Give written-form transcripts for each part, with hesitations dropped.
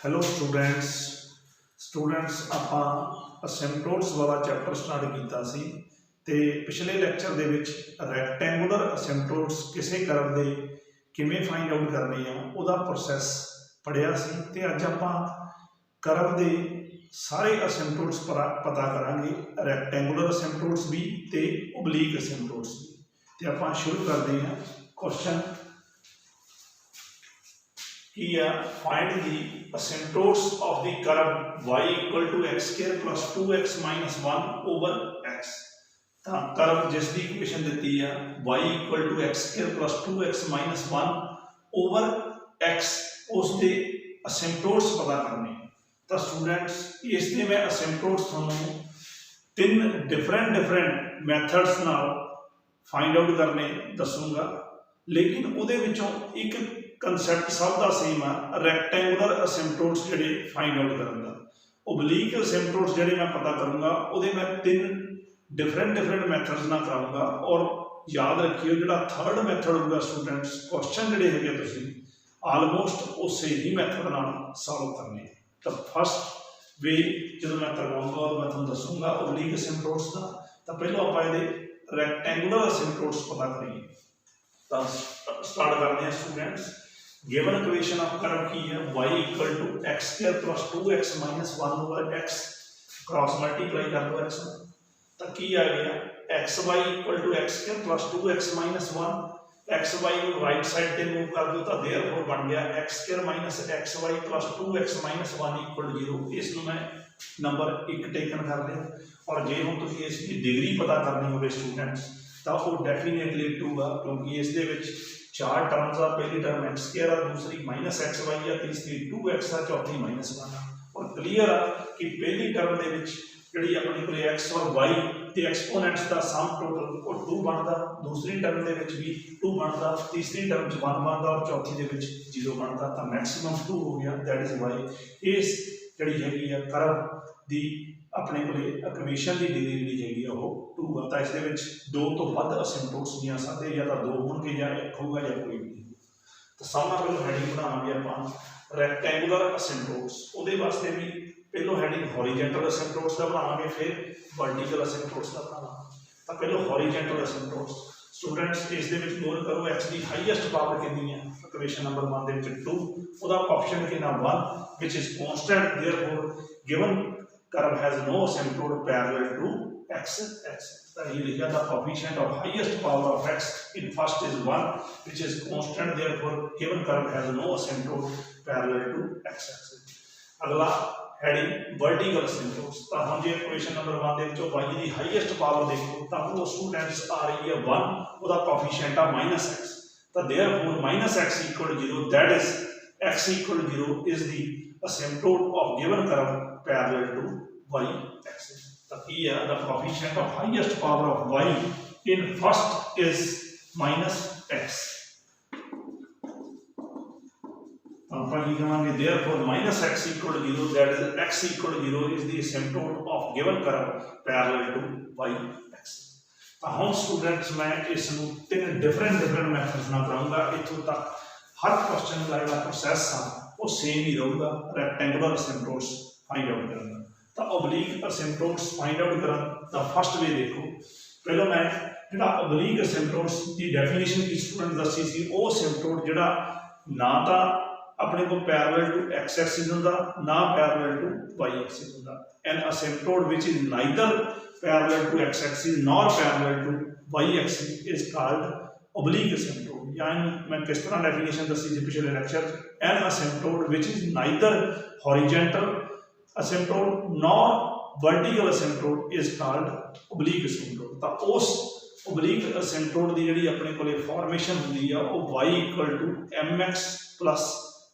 Hello students ਆਪਾਂ ਅਸਿੰਪਟੋਟਸ वाला chapter start किया सी ते पिछले लैक्चर दे विच रैक्टेंगुलर असिंपटोट्स किसी कर्व दे किवें फाइंड आउट करने आ उहदा प्रोसैस पढ़िया सी ते अज आपां कर्व दे सारे असिंपटोट्स पता करांगे रैक्टेंगुलर असिंपटोट्स भी ते ओबलीक असिंपटोट्स भी ते आपां शुरू करते हैं question find the asymptotes of the curve y equal to x square plus 2x minus 1 over x। ਤਾਂ curve जिस दी इक्वेशन दी है y equal to x square plus 2x minus 1 over x उस दे asymptotes पता करने। तो students इस दे मैं asymptotes थानू तीन डिफरेंट मैथड्स नाल फाइंड आउट करने दसूंगा, लेकिन उहदे विचों एक कंसैप्ट सब का सेम है। रैक्टेंगुलर असिंपटोट्स जिहड़े फाइंड आउट करन दा, ओबलीक असिंपटोट्स जिहड़े मैं पता करूँगा उहदे मैं तीन डिफरेंट मैथड्स ना कराऊंगा। और याद रखियो जिहड़ा थर्ड मैथड होगा स्टूडेंट्स क्वेश्चन जिहड़े हैगे तुसीं आलमोस्ट उसे ही मैथड नाल सॉल्व करने। तो फस्ट वे जो मैं करवाऊंगा और मैं तुहानूं दसूंगा ओबलीक असिंपटोट्स का। तो पहलों आपां इहदे रैक्टेंगुलर असिंपटोट्स पता करिए। तो स्टार्ट करते हैं students. Given equation of curve की है y equal to x square plus 2x minus 1 over x cross multiply कर दो x में। तो की आ गया x y equal to x square plus 2x minus 1 x y को राइट साइड पे मूव कर दो तो देयरफॉर बन गया x square minus x y plus 2x minus 1 equal 0। इसको मैं नंबर 1 टेकन कर लिया। और जे हम तुसीं इसकी डिग्री पता करनी होवे स्टूडेंट्स तो वो डेफिनेटली 2 आ, क्योंकि इस दे विच चार टर्म्स आ। पहली टर्म एक्स स्क्वायर आ, दूसरी माइनस एक्स वाई आ, तीसरी 2x आ, चौथी माइनस 1 आ। और क्लीयर आ कि पहली टर्म दे विच जिहड़ी अपने कोल एक्स और वाई ते एक्सपोनेंट्स दा सम टोटल वो 2 बनदा, दूसरी टर्म दे विच भी 2 बनदा, तीसरी टर्म च 1 बनदा और चौथी दे विच 0 बनदा। तो मैक्सिमम 2 हो गया। दैट इज वाई इस जिहड़ी हैगी आ कर्व दी अपने को इक्वेशन की डिग्री जी हैगी वो 2 आ। तो इस 2 तो वध असिंपटोट्स नहीं आ सकते, या तो 2 होंगे या 1 होगा या कोई भी। तो सब नाल पहले हैडिंग बनावांगे आपां रैक्टेंगुलर असिंपटोट्स। उहदे वास्ते भी पहलो हैडिंग हॉरिजेंटल असिंपटोट्स का बनावांगे, फिर वर्टिकल असिंपटोट्स का बनावांगे। तो पहलो हॉरिजेंटल असिंपटोट्स स्टूडेंट्स इस दे विच नोट करो एक्स की हाईएस्ट पावर कितनी है। इक्वेशन नंबर 1 दे विच 2, उहदा कोएफिशिएंट कितना 1 which is constant. Therefore given curve has no asymptote parallel to x axis। तो ये लिखा था coefficient of highest power of x in first is 1 which is constant, therefore given curve has no asymptote parallel to x axis। अगला heading vertical asymptotes। तो हम जो equation number 1 दे विचों y की हाईएस्ट पावर देखो तो वो स्टूडेंट्स आ रही है 1, उसका कोएफिशिएंट आ -x। तो therefore -x equal 0, that is x equal 0 is the asymptote of given curve parallel to y axis। तो here the coefficient of highest power of y in first is -x। therefore -x equal 0, that is x equal 0 is the asymptote of given curve parallel to y axis। तो हम students मैं इसनूं तीन different methods नाल कराऊंगा। इत्थों तक हर question का जो प्रोसैस है वो सेम ही रहूगा रैक्टेंगुलर असिंपटोट्स फाइंड आउट करना। तो ओबलीक असिंपटोट्स फाइंड आउट करन दा फर्स्ट वे देखो। पहलो मैं जिहड़ा ओबलीक असिंपटोट्स की डेफिनेशन की स्टूडेंट दसी सी, वो असिंपटोट जिहड़ा ना तो अपने को पैरेलल टू एक्स एक्सिस हुंदा ना पैरेलल टू वाई एक्सिस हुंदा। An asymptote which is neither parallel to x axis nor parallel to y axis is called oblique asymptote. यानी मैं किस तरह डेफिनेशन दसी थी पिछले lecture, an asymptote which is neither horizontal asymptote nor vertical asymptote is called oblique asymptote. तो उस ओबलीक असिंपटोट की जिहड़ी अपने कोले फॉर्मेशन हुंदी है वो y equal to mx plus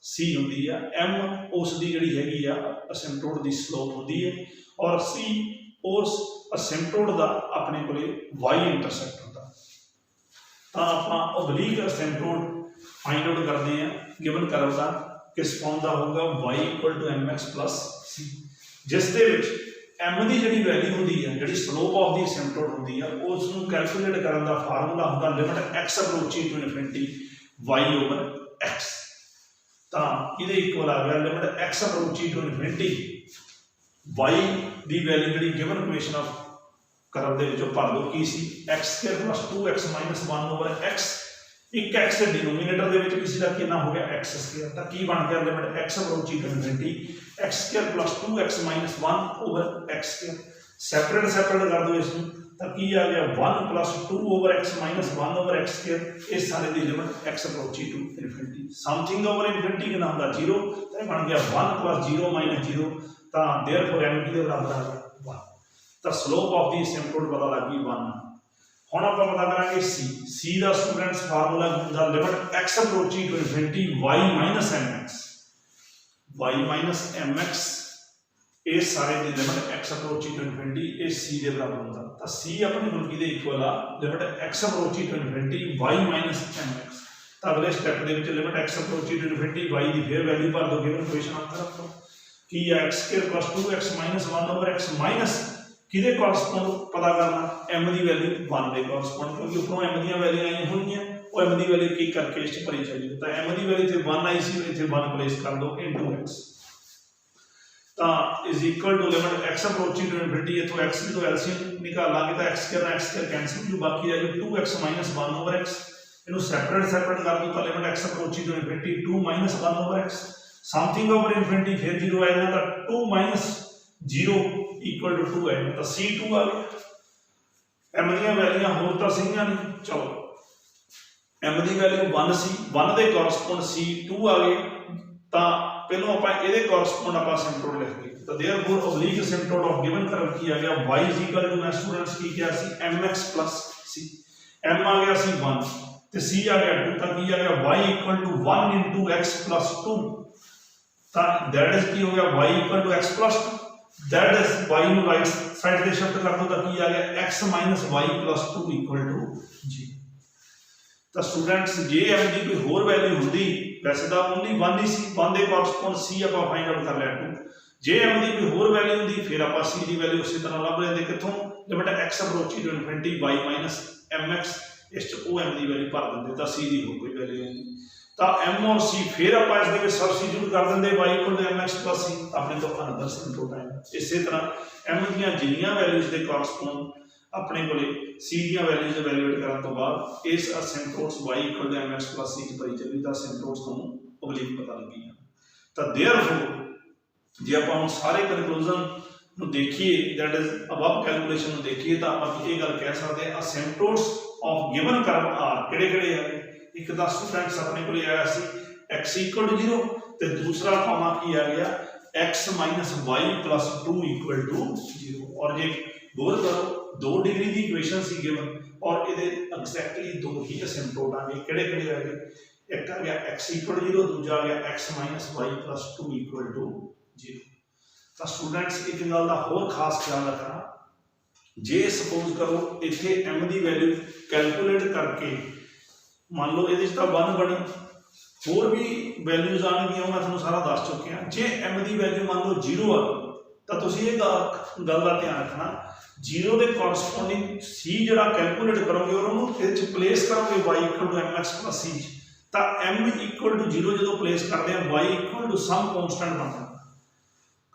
c हुंदी है। m उसकी जिहड़ी हैगी आ असिंपटोट की स्लोप हुंदी है और c उस असिंपटोट का अपने कोले y इंटरसेप्ट हुंदा। तो आप ओबलीक असिंपटोट फाइंड आउट करते हैं गिवन कर्व का किस फॉर्म का होगा y equal to mx plus c, जिस दे विच m की जिहड़ी वैल्यू होंदी है, जिहड़ी स्लोप ऑफ दी असिंपटोट होंदी है, उसनूं कैलकुलेट करन दा फार्मूला होंदा limit x approaching to infinity y over x। ਤਾਂ ਇਹਦੇ ਇਕੁਅਲ ਆ ਗਿਆ limit x approaching to infinity y ਦੀ ਵੈਲਿਊ ਜਿਹੜੀ ਗਿਵਨ ਇਕੁਏਸ਼ਨ ਆਫ ਕਰਵ ਦੇ ਵਿੱਚੋਂ ਭਰ ਦੋ ਕੀ ਸੀ x² + 2x - 1 x ਇੱਕ x ਦੇ ਡਿਨੋਮੀਨੇਟਰ ਦੇ ਵਿੱਚ ਕਿਸੇ ਦਾ ਕਿੰਨਾ ਹੋ ਗਿਆ x² ਤਾਂ ਕੀ ਬਣ ਗਿਆ limit x approaching to infinity x² + 2x - 1 x²। Separate ਕਰ ਦੋ ਇਸ ਨੂੰ ਤਾਂ ਕੀ ਆ ਗਿਆ 1 + 2x - 1 x² ਇਸ ਸਾਰੇ ਦੀ limit x approaching to infinity something over infinity ਕਿੰਨਾ ਹੁੰਦਾ 0 ਤਾਂ ਇਹ ਬਣ ਗਿਆ 1 + 0 - 0 ਤਾਂ देयरफॉर m किहदे बराबर आ गया 1 ਤਾਂ ਸਲੋਪ ਆਫ ਦੀ ਅਸਿੰਪਟੋਟ ਪਤਾ ਲੱਗ ਗਈ 1। ਹੁਣ ਆਪਾਂ ਪਤਾ ਕਰਾਂਗੇ c ਦਾ ਸਟੂਡੈਂਟਸ ਫਾਰਮੂਲਾ ਹੁੰਦਾ limit x approaching to infinity y - mx ਇਹ ਸਾਰੇ ਦੀ limit x approaching to infinity ਇਹ c ਦੇ ਬਰਾਬਰ ਹੁੰਦਾ ਤਾਂ c ਆਪਣੇ ਕੋਲ ਕਿਹਦੇ ਇਕੁਅਲ ਆ limit x approaching to infinity y - mx ਤਾਂ ਅਗਲੇ ਸਟੈਪ ਦੇ ਵਿੱਚ limit x approaching to infinity y ਦੀ ਫੇਰ ਵੈਲਿਊ ਭਰ ਦੋ ਗਿਵਨ ਇਕੁਏਸ਼ਨ ਆਂਸਰ ਰੱਖੋ ਕੀ ਹੈ x² + 2x - 1 x ਮਾਈਨਸ ਕਿਹਦੇ ਕੋਰਸਪੋਂਡ ਪਤਾ ਕਰਨਾ m ਦੀ ਵੈਲਿਊ 1 ਦੇ ਕੋਰਸਪੋਂਡ ਕਿਉਂਕਿ ਉੱਪਰੋਂ m ਦੀਆਂ ਵੈਲਿਊ ਆਈਆਂ ਹੋਣਗੀਆਂ ਉਹ m ਦੀ ਵੈਲਿਊ ਕੀ ਕਰਕੇ ਇਸ ਚ ਭਰੀ ਚੱਲੀ ਤਾਂ m ਦੀ ਵੈਲਿਊ ਤੇ 1 ਆਈ ਸੀ ਇੱਥੇ 1 ਪਲੇਸ ਕਰ ਦੋ * x ਤਾਂ is equal to limit x approaching to infinity ਇਥੋਂ x ਦੀ ਤੋਂ ਐਲਸੀਐਮ ਨਿਕਾਲਾਂਗੇ ਤਾਂ x² ਕੈਂਸਲ ਹੋ ਬਾਕੀ ਰਹਿ ਜੂ 2x - 1 x ਇਹਨੂੰ ਸੈਪਰੇਟ ਕਰ ਦੋ ਤਾਂ limit x approaching to infinity 2 - 1 x something over infinity फिर 0 आएगा तो 2 - 0 इक्वल टू 2 आएगा तो c2 आ गया m दी वैल्यूआं होर तो सही नहीं चलो m दी वैल्यू 1 सी 1 दे कोरस्पोंड c2 आ गए तो पहलों आपां इहदे कोरस्पोंड आपां असिम्पटोट लिख गए तो therefore oblique asymptote of given curve की आ गया y इक्वल टू मैं स्टूडेंट्स की किया सी mx + c m आ गया सी 1 ते c आ गया 2 तो की आ गया y इक्वल टू 1 * x + 2 ਤਾਂ that is ਕੀ ਹੋ ਗਿਆ y = x + 2 that is y ਨੂੰ ਰਾਈਟ ਸਾਈਡ ਤੇ ਸ਼ਿਫਟ ਕਰ ਦੋ ਤਾਂ ਕੀ ਆ ਗਿਆ x - y + 2 = 0 ਤਾਂ ਸਟੂਡੈਂਟਸ ਜੇ m ਦੀ ਕੋਈ ਹੋਰ ਵੈਲਿਊ ਹੁੰਦੀ ਵੈਸੇ ਤਾਂ ਓਨਲੀ 1 ਹੀ ਸੀ 1 ਦੇ ਕੋਰਸਪੋਂਡ c ਆਪਾਂ ਫਾਈਂਡ ਆਊਟ ਕਰ ਲਿਆ 2 ਜੇ m ਦੀ ਕੋਈ ਹੋਰ ਵੈਲਿਊ ਹੁੰਦੀ ਫਿਰ ਆਪਾਂ c ਦੀ ਵੈਲਿਊ ਉਸੇ ਤਰ੍ਹਾਂ ਲੱਭ ਲੈਂਦੇ ਕਿੱਥੋਂ limit x approaching to infinity y - mx ਇਸ ਚ ਉਹ m ਦੀ ਵੈਲਿਊ ਭਰ ਦਿੰਦੇ ਤਾਂ c ਦੀ ਹੋਰ ਕੋਈ ਵੈਲਿਊ ਨਹੀਂ ਤਾਂ m और c फिर आप इस दे सबस्टिट्यूट कर देंगे y = mx + c अपने तो अनदर सिम्पटोट आएगा इसी तरह m ਦੀਆਂ ਜਿੰਨੀਆਂ ਵੈਲਿਊਜ਼ ਦੇ ਕੋਰਸਪੋਂਡ ਆਪਣੇ ਕੋਲੇ c ਦੀਆਂ ਵੈਲਿਊਜ਼ ਇਵੈਲੂਏਟ ਕਰਨ ਤੋਂ ਬਾਅਦ ਇਸ ਅਸਿੰਪਟੋਟਸ y = mx + c ਚ ਭਰੀ ਚੱਲੀ ਤਾਂ ਅਸਿੰਪਟੋਟਸ ਤੁਹਾਨੂੰ ਓਬਲੀਕ ਪਤਾ ਲੱਗੀ ਹੈ ਤਾਂ देयरफॉर ਜੇ ਆਪਾਂ ਹੁਣ ਸਾਰੇ ਕਨਕਲੂਜਨ ਨੂੰ ਦੇਖੀਏ ਦੈਟ ਇਜ਼ ਅਬਵ ਕੈਲਕੂਲੇਸ਼ਨ ਨੂੰ ਦੇਖੀਏ ਤਾਂ ਆਪਾਂ ਇਹ ਗੱਲ ਕਹਿ ਸਕਦੇ ਹਾਂ ਅਸਿੰਪਟੋਟਸ ਆਫ ਗਿਵਨ ਕਰਵ ਆਰ ਕਿਹੜੇ ਆ एक तो स्टूडेंट्स अपने को आया सी x = 0 ते दूसरा कॉमा की आ गया x - y + 2 = 0 और ये गौर करो 2 डिग्री की इक्वेशन सी गिवन और ये एग्जैक्टली 2 ही असिम्पटोट आ गए किहड़े आ गए एक आ गया x = 0 दूजा आ गया x - y + 2 = 0 तो स्टूडेंट्स एक गल का होर खास ख्याल रखना जे सपोज करो इत्थे m की वैल्यू कैलकुलेट करके मान लो ये 1 बनी होर भी वैल्यूज आएगी मैं तुहानूं सारा दस चुके हैं जे m की वैल्यू मान लो 0 आ तो तुसीं ये गल का ध्यान रखना 0 के कोरसपोंडिंग c जिहड़ा कैलकुलेट करोगे और उन्होंने इस प्लेस करोगे y = mx + c तो m = 0 जो प्लेस करते हैं y = सम कॉन्स्टेंट बनता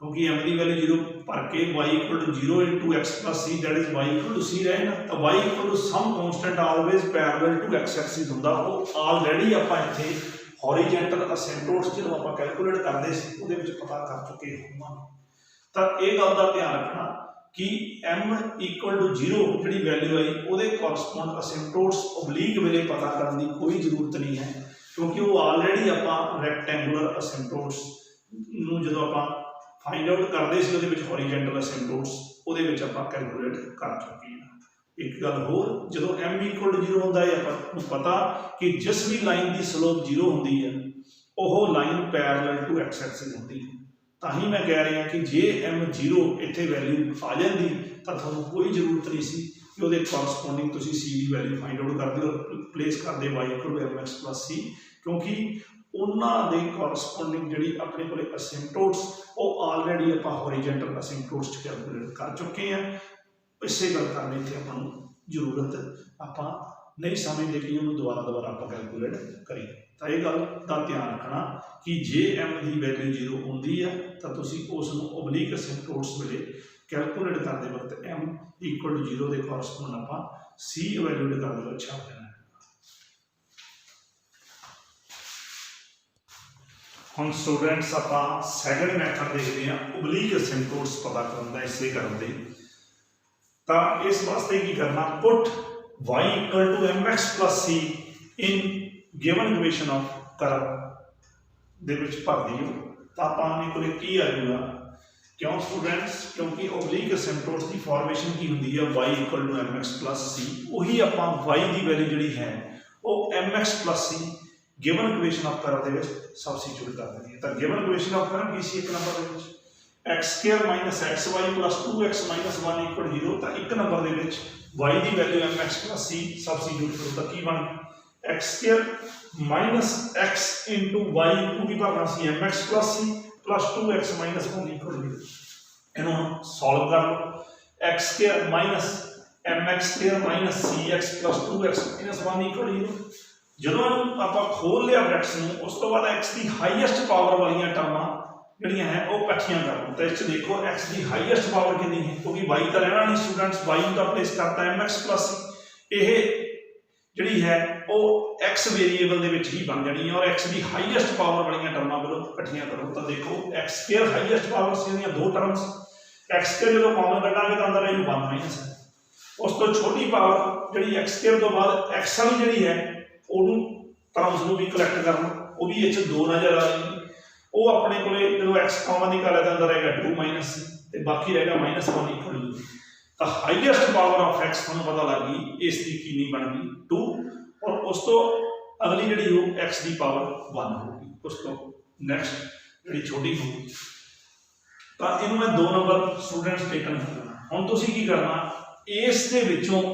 क्योंकि m की वैल्यू 0 भर के y = 0 * x + c that is y = c रहे ना तो y = some constant always parallel to x axis ਹੁੰਦਾ ਉਹ ਆਲਰੇਡੀ ਆਪਾਂ ਇੱਥੇ हॉरिजॉन्टल असिम्पटोट्स ਜਦੋਂ ਆਪਾਂ ਕੈਲਕੂਲੇਟ ਕਰਦੇ ਸੀ ਉਹਦੇ ਵਿੱਚ ਪਤਾ ਕਰ ਚੁੱਕੇ ਹੋਵਾਂਗੇ ਤਾਂ ਇਹ ਗੱਲ ਦਾ ਧਿਆਨ ਰੱਖਣਾ ਕਿ m = 0 ਜਿਹੜੀ ਵੈਲਿਊ ਆਈ ਉਹਦੇ ਕੋਰਸਪੋਂਡ ਅਸਿम्पटोट्स ਓਬਲੀਕ ਵੇਲੇ ਪਤਾ ਕਰਨ ਦੀ ਕੋਈ ਜ਼ਰੂਰਤ ਨਹੀਂ ਹੈ ਕਿਉਂਕਿ ਉਹ ਆਲਰੇਡੀ ਆਪਾਂ ਰੈਕਟੈਂਗੂਲਰ ਅਸਿम्पटोट्स ਨੂੰ ਜਦੋਂ ਆਪਾਂ फाइंड आउट करते सी उहदे विच हॉरिजॉन्टल असिम्पटोट्स उहदे विच आपां कैलकुलेट कर चुके हैं। एक गल होर जदों m = 0 हुंदा है आपां पता कि जिस भी लाइन की स्लोप 0 हुंदी है वह line parallel to x axis हुंदी है तां ही मैं कह रहा कि जे m 0 इत्थे वैल्यू आ जाती तो तुहानूं कोई जरूरत नहीं सी कि उहदे कोरसपोंडिंग तुसीं c की वैल्यू फाइंड आउट करदे और प्लेस करदे y = mx + c क्योंकि उन्होंने कोरसपोंडिंग जी अपने को असिम्पटोट्स वो आलरेडी आप हॉरिजॉन्टल असिम्पटोट्स कैलकुलेट कर चुके हैं इसे गल करने की अपन जरूरत आप नहीं समझते कि उन्होंने दोबारा आप कैलकुलेट करिए। ਤਾਂ ਇਹ ਗੱਲ ਦਾ ਧਿਆਨ ਰੱਖਣਾ कि जे m की वैल्यू 0 होंगी है तो उस ओबलीक असिम्पटोट्स वेले कैलकुलेट करते वक्त m इक्वल टू 0 के कोरसपोंड आप c इवैल्यूएट कर दो छाप देना। हम स्टूडेंट्स आप सैकंड मैथड देखते हैं ओबलीक असिम्पटोट्स पता करने का इसे करने तो इस वास्ते की करना put y equal to mx plus c in given equation of curve ਦੇ ਵਿੱਚ ਭਰ ਦਿਓ ਤਾਂ ਆਪਾਂ ਨੇ ਕੋਲੇ ਕੀ ਆ ਜਾਊਗਾ। ਕਿਉਂ ਸਟੂਡੈਂਟਸ? ਕਿਉਂਕਿ ਓਬਲੀਕ ਅਸਿम्पटोट्स ਦੀ ਫਾਰਮੇਸ਼ਨ ਕੀ ਹੁੰਦੀ ਹੈ y equal to mx plus c। ਉਹੀ ਆਪਾਂ y ਦੀ ਵੈਲਿਊ ਜਿਹੜੀ ਹੈ ਉਹ mx plus c given equation of curve ਦੇ ਵਿੱਚ ਸਬਸਟੀਟਿਊਟ ਕਰ ਦਿੰਦੇ ਹਾਂ। ਤਾਂ ਗਿਵਨ ਇਕੁਏਸ਼ਨ ਆਫ ਕਰਵ ਕੀ ਸੀ ਇੱਕ ਨੰਬਰ ਦੇ ਵਿੱਚ x² xy 2x 1 ਇਕੁਅਲ 0। ਤਾਂ ਇੱਕ ਨੰਬਰ ਦੇ ਵਿੱਚ y ਦੀ value mx plus c substitute ਕਰੋ ਤਾਂ ਕੀ ਬਣ x² minus x into y two की भरना सी mx plus c plus 2x minus 1 equal 0। इन्हों सॉल्व कर लो x² minus mx² minus cx plus 2x minus 1 equal 0। जो आप खोल लिया ब्रैकेट्स में उस तो बाद x की हाईएस्ट पावर वाली टर्मां ਜਿਹੜੀਆਂ है वो इकट्ठियां कर लो। तो इस देखो x की हाईएस्ट पावर कितनी है क्योंकि y तो रहना नहीं स्टूडेंट्स y का प्लेस करता mx प्लस c। यह ਜਿਹੜੀ ਹੈ ਉਹ x ਵੇਰੀਏਬਲ ਦੇ ਵਿੱਚ ਹੀ ਬਣ ਜਾਣੀ ਹੈ ਔਰ x ਦੀ ਹਾਈਐਸਟ ਪਾਵਰ ਵਾਲੀਆਂ ਟਰਮਾਂ ਵੱਲੋਂ ਇਕੱਠੀਆਂ ਕਰੋ ਤਾਂ ਦੇਖੋ x² ਹਾਈਐਸਟ ਪਾਵਰ ਸੀ ਦੀਆਂ ਦੋ ਟਰਮਸ x² ਜਦੋਂ ਕਾਮਨ ਕੱਢਾਂਗੇ ਤਾਂ ਅੰਦਰ ਇਹਨੂੰ 1 ਮਾਈਨਸ ਹੈ। ਉਸ ਤੋਂ ਛੋਟੀ ਪਾਵਰ ਜਿਹੜੀ x² ਤੋਂ ਬਾਅਦ x ਵਾਲੀ ਜਿਹੜੀ ਹੈ ਉਹਨੂੰ ਟਰਮਸ ਨੂੰ ਵੀ ਕਲੈਕਟ ਕਰਨਾ ਉਹ ਵੀ ਇਹ ਚ 2 ਨਜ਼ਰ ਆ ਰਹੀ ਉਹ ਆਪਣੇ ਕੋਲੇ ਜਦੋਂ x ਕਾਮਨ ਨਿਕਾਲਿਆ ਤਾਂ ਅੰਦਰ ਆਏਗਾ 2 ਮਾਈਨਸ ਤੇ ਬਾਕੀ ਰਹੇਗਾ -1 ਇਕੁਅਲ 0। तो हाईएस्ट पावर ऑफ x थोड़ा पता लग गई इसकी कितनी बन गई 2 और उस तो अगली जी हो x की पावर 1 होगी उस तो नैक्सट जी छोटी होगी। तो इनू मैं 2 नंबर स्टूडेंट्स टेकन करना। हुण तुसीं की करना इस दे विचों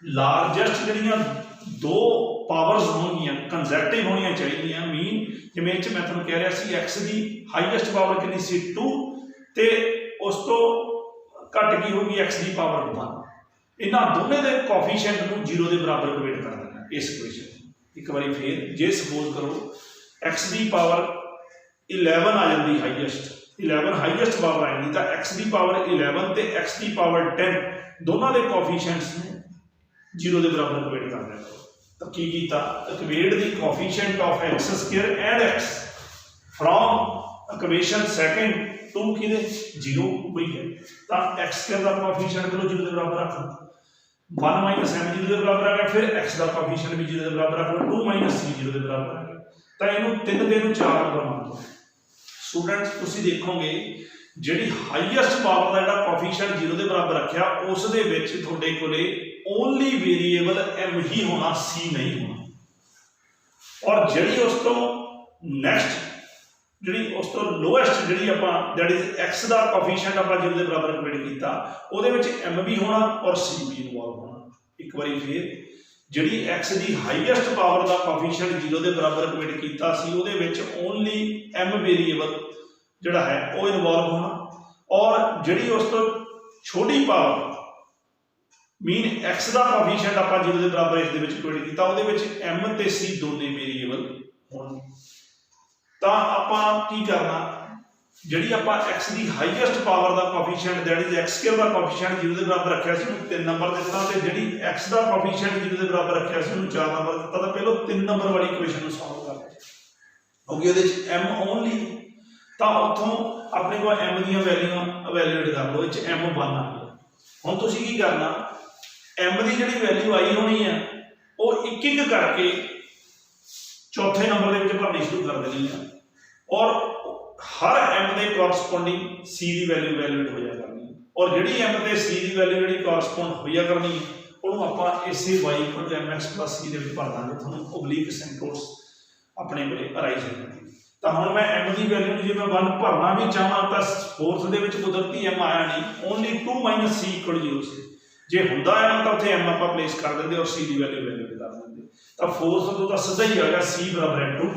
लार्जेस्ट जिहड़ियां 2 पावर्स होणगियां कंजैक्टिव होणियां चाहिए मीन जिवें मैं तुहानूं कह रहा सी x की हाईएस्ट पावर कितनी सी 2 ते उस तो घट की होगी x की पावर 1। इन्हां दोनों के कोफिशिएंट को 0 के बराबर इक्वेट कर देना इस इक्वेशन एक बार फिर जे सपोज करो x की पावर 11 आ जाती हाईएस्ट 11 हाईएस्ट पावर आएगी तो x की पावर 11 तो x की पावर 10 दोनों के कोफिशिएंट्स में 0 के बराबर इक्वेट कर देना। तो की कीता equate the coefficient of x² and x from equation second to कि 0 हुई है तो x² का कोफिशिएंट को 0 के बराबर रख 1 माइनस m 0 के बराबर आ गया फिर x का कोफिशिएंट भी 0 के बराबर रख लो 2 माइनस c 0 के बराबर आ गया। तो इनू 3 दे 4 नंबर मान लो स्टूडेंट्स तुसीं देखोगे जिहड़ी हाईएस्ट पावर का जिहड़ा कोफिशिएंट 0 के बराबर रखा उस दे विच तुहाडे कोले ओनली वेरीएबल m ही होना c नहीं होना और जिहड़ी उस तो नैक्सट जी उस तो लोएस्ट जी आप दैट इज x का कोफिशिएंट आप 0 के बराबर इक्वेट किया वो m भी होना और c भी इनवॉल्व होना। एक बार फिर जी x की हाईएस्ट पावर का कोफिशिएंट 0 के बराबर इक्वेट किया ओनली m वेरीएबल जोड़ा है वो इनवॉल्व होना और जी उस तो छोटी पावर मीन x का कोफिशिएंट आप 0 के बराबर इस इक्वेट किया m तो c दोनों वेरीएबल होने। तो आप की करना जी आप x की हाईएस्ट पावर का कोफिशिएंट दैट इज x² का कोफिशिएंट 0 के बराबर रखा 3 नंबर दिता तो जी x का कोफिशिएंट 0 के बराबर रखा 4 नंबर दिता तो पहले 3 नंबर वाली इक्वेशन सॉल्व कर क्योंकि वो m ओनली तो उतों अपने को m दी वैल्यू इवैल्यूएट कर लो m 1 आ गया। हुण तुसीं की करना m की जी वैल्यू आई होनी है वो एक एक करके चौथे नंबर के भरनी शुरू कर देनी है और हर m के कोरसपोंडिंग c की वैल्यू इवैल्यूएट हो जाया करनी और जी m के c की वैल्यू जी कोरसपोंड हो जा करनी उन्होंने आप इसे y equal to mx plus c के भर देंगे थोड़ा ओबलीक असिम्पटोट्स अपने को अराइज हो जाएगी। तो हम मैं m की वैल्यू जो मैं 1 भरना भी चाहवा तो फोर्थ के कुदरती m आया नहीं ओनली 2 माइनस c इक्वल 0 से जे होंदा है तो उत्थे m आप प्लेस कर देंगे और c की वैल्यू इवैल्यूएट कर देंगे। तो फोर्थ तो सीधा ही आ गया c बराबर है 2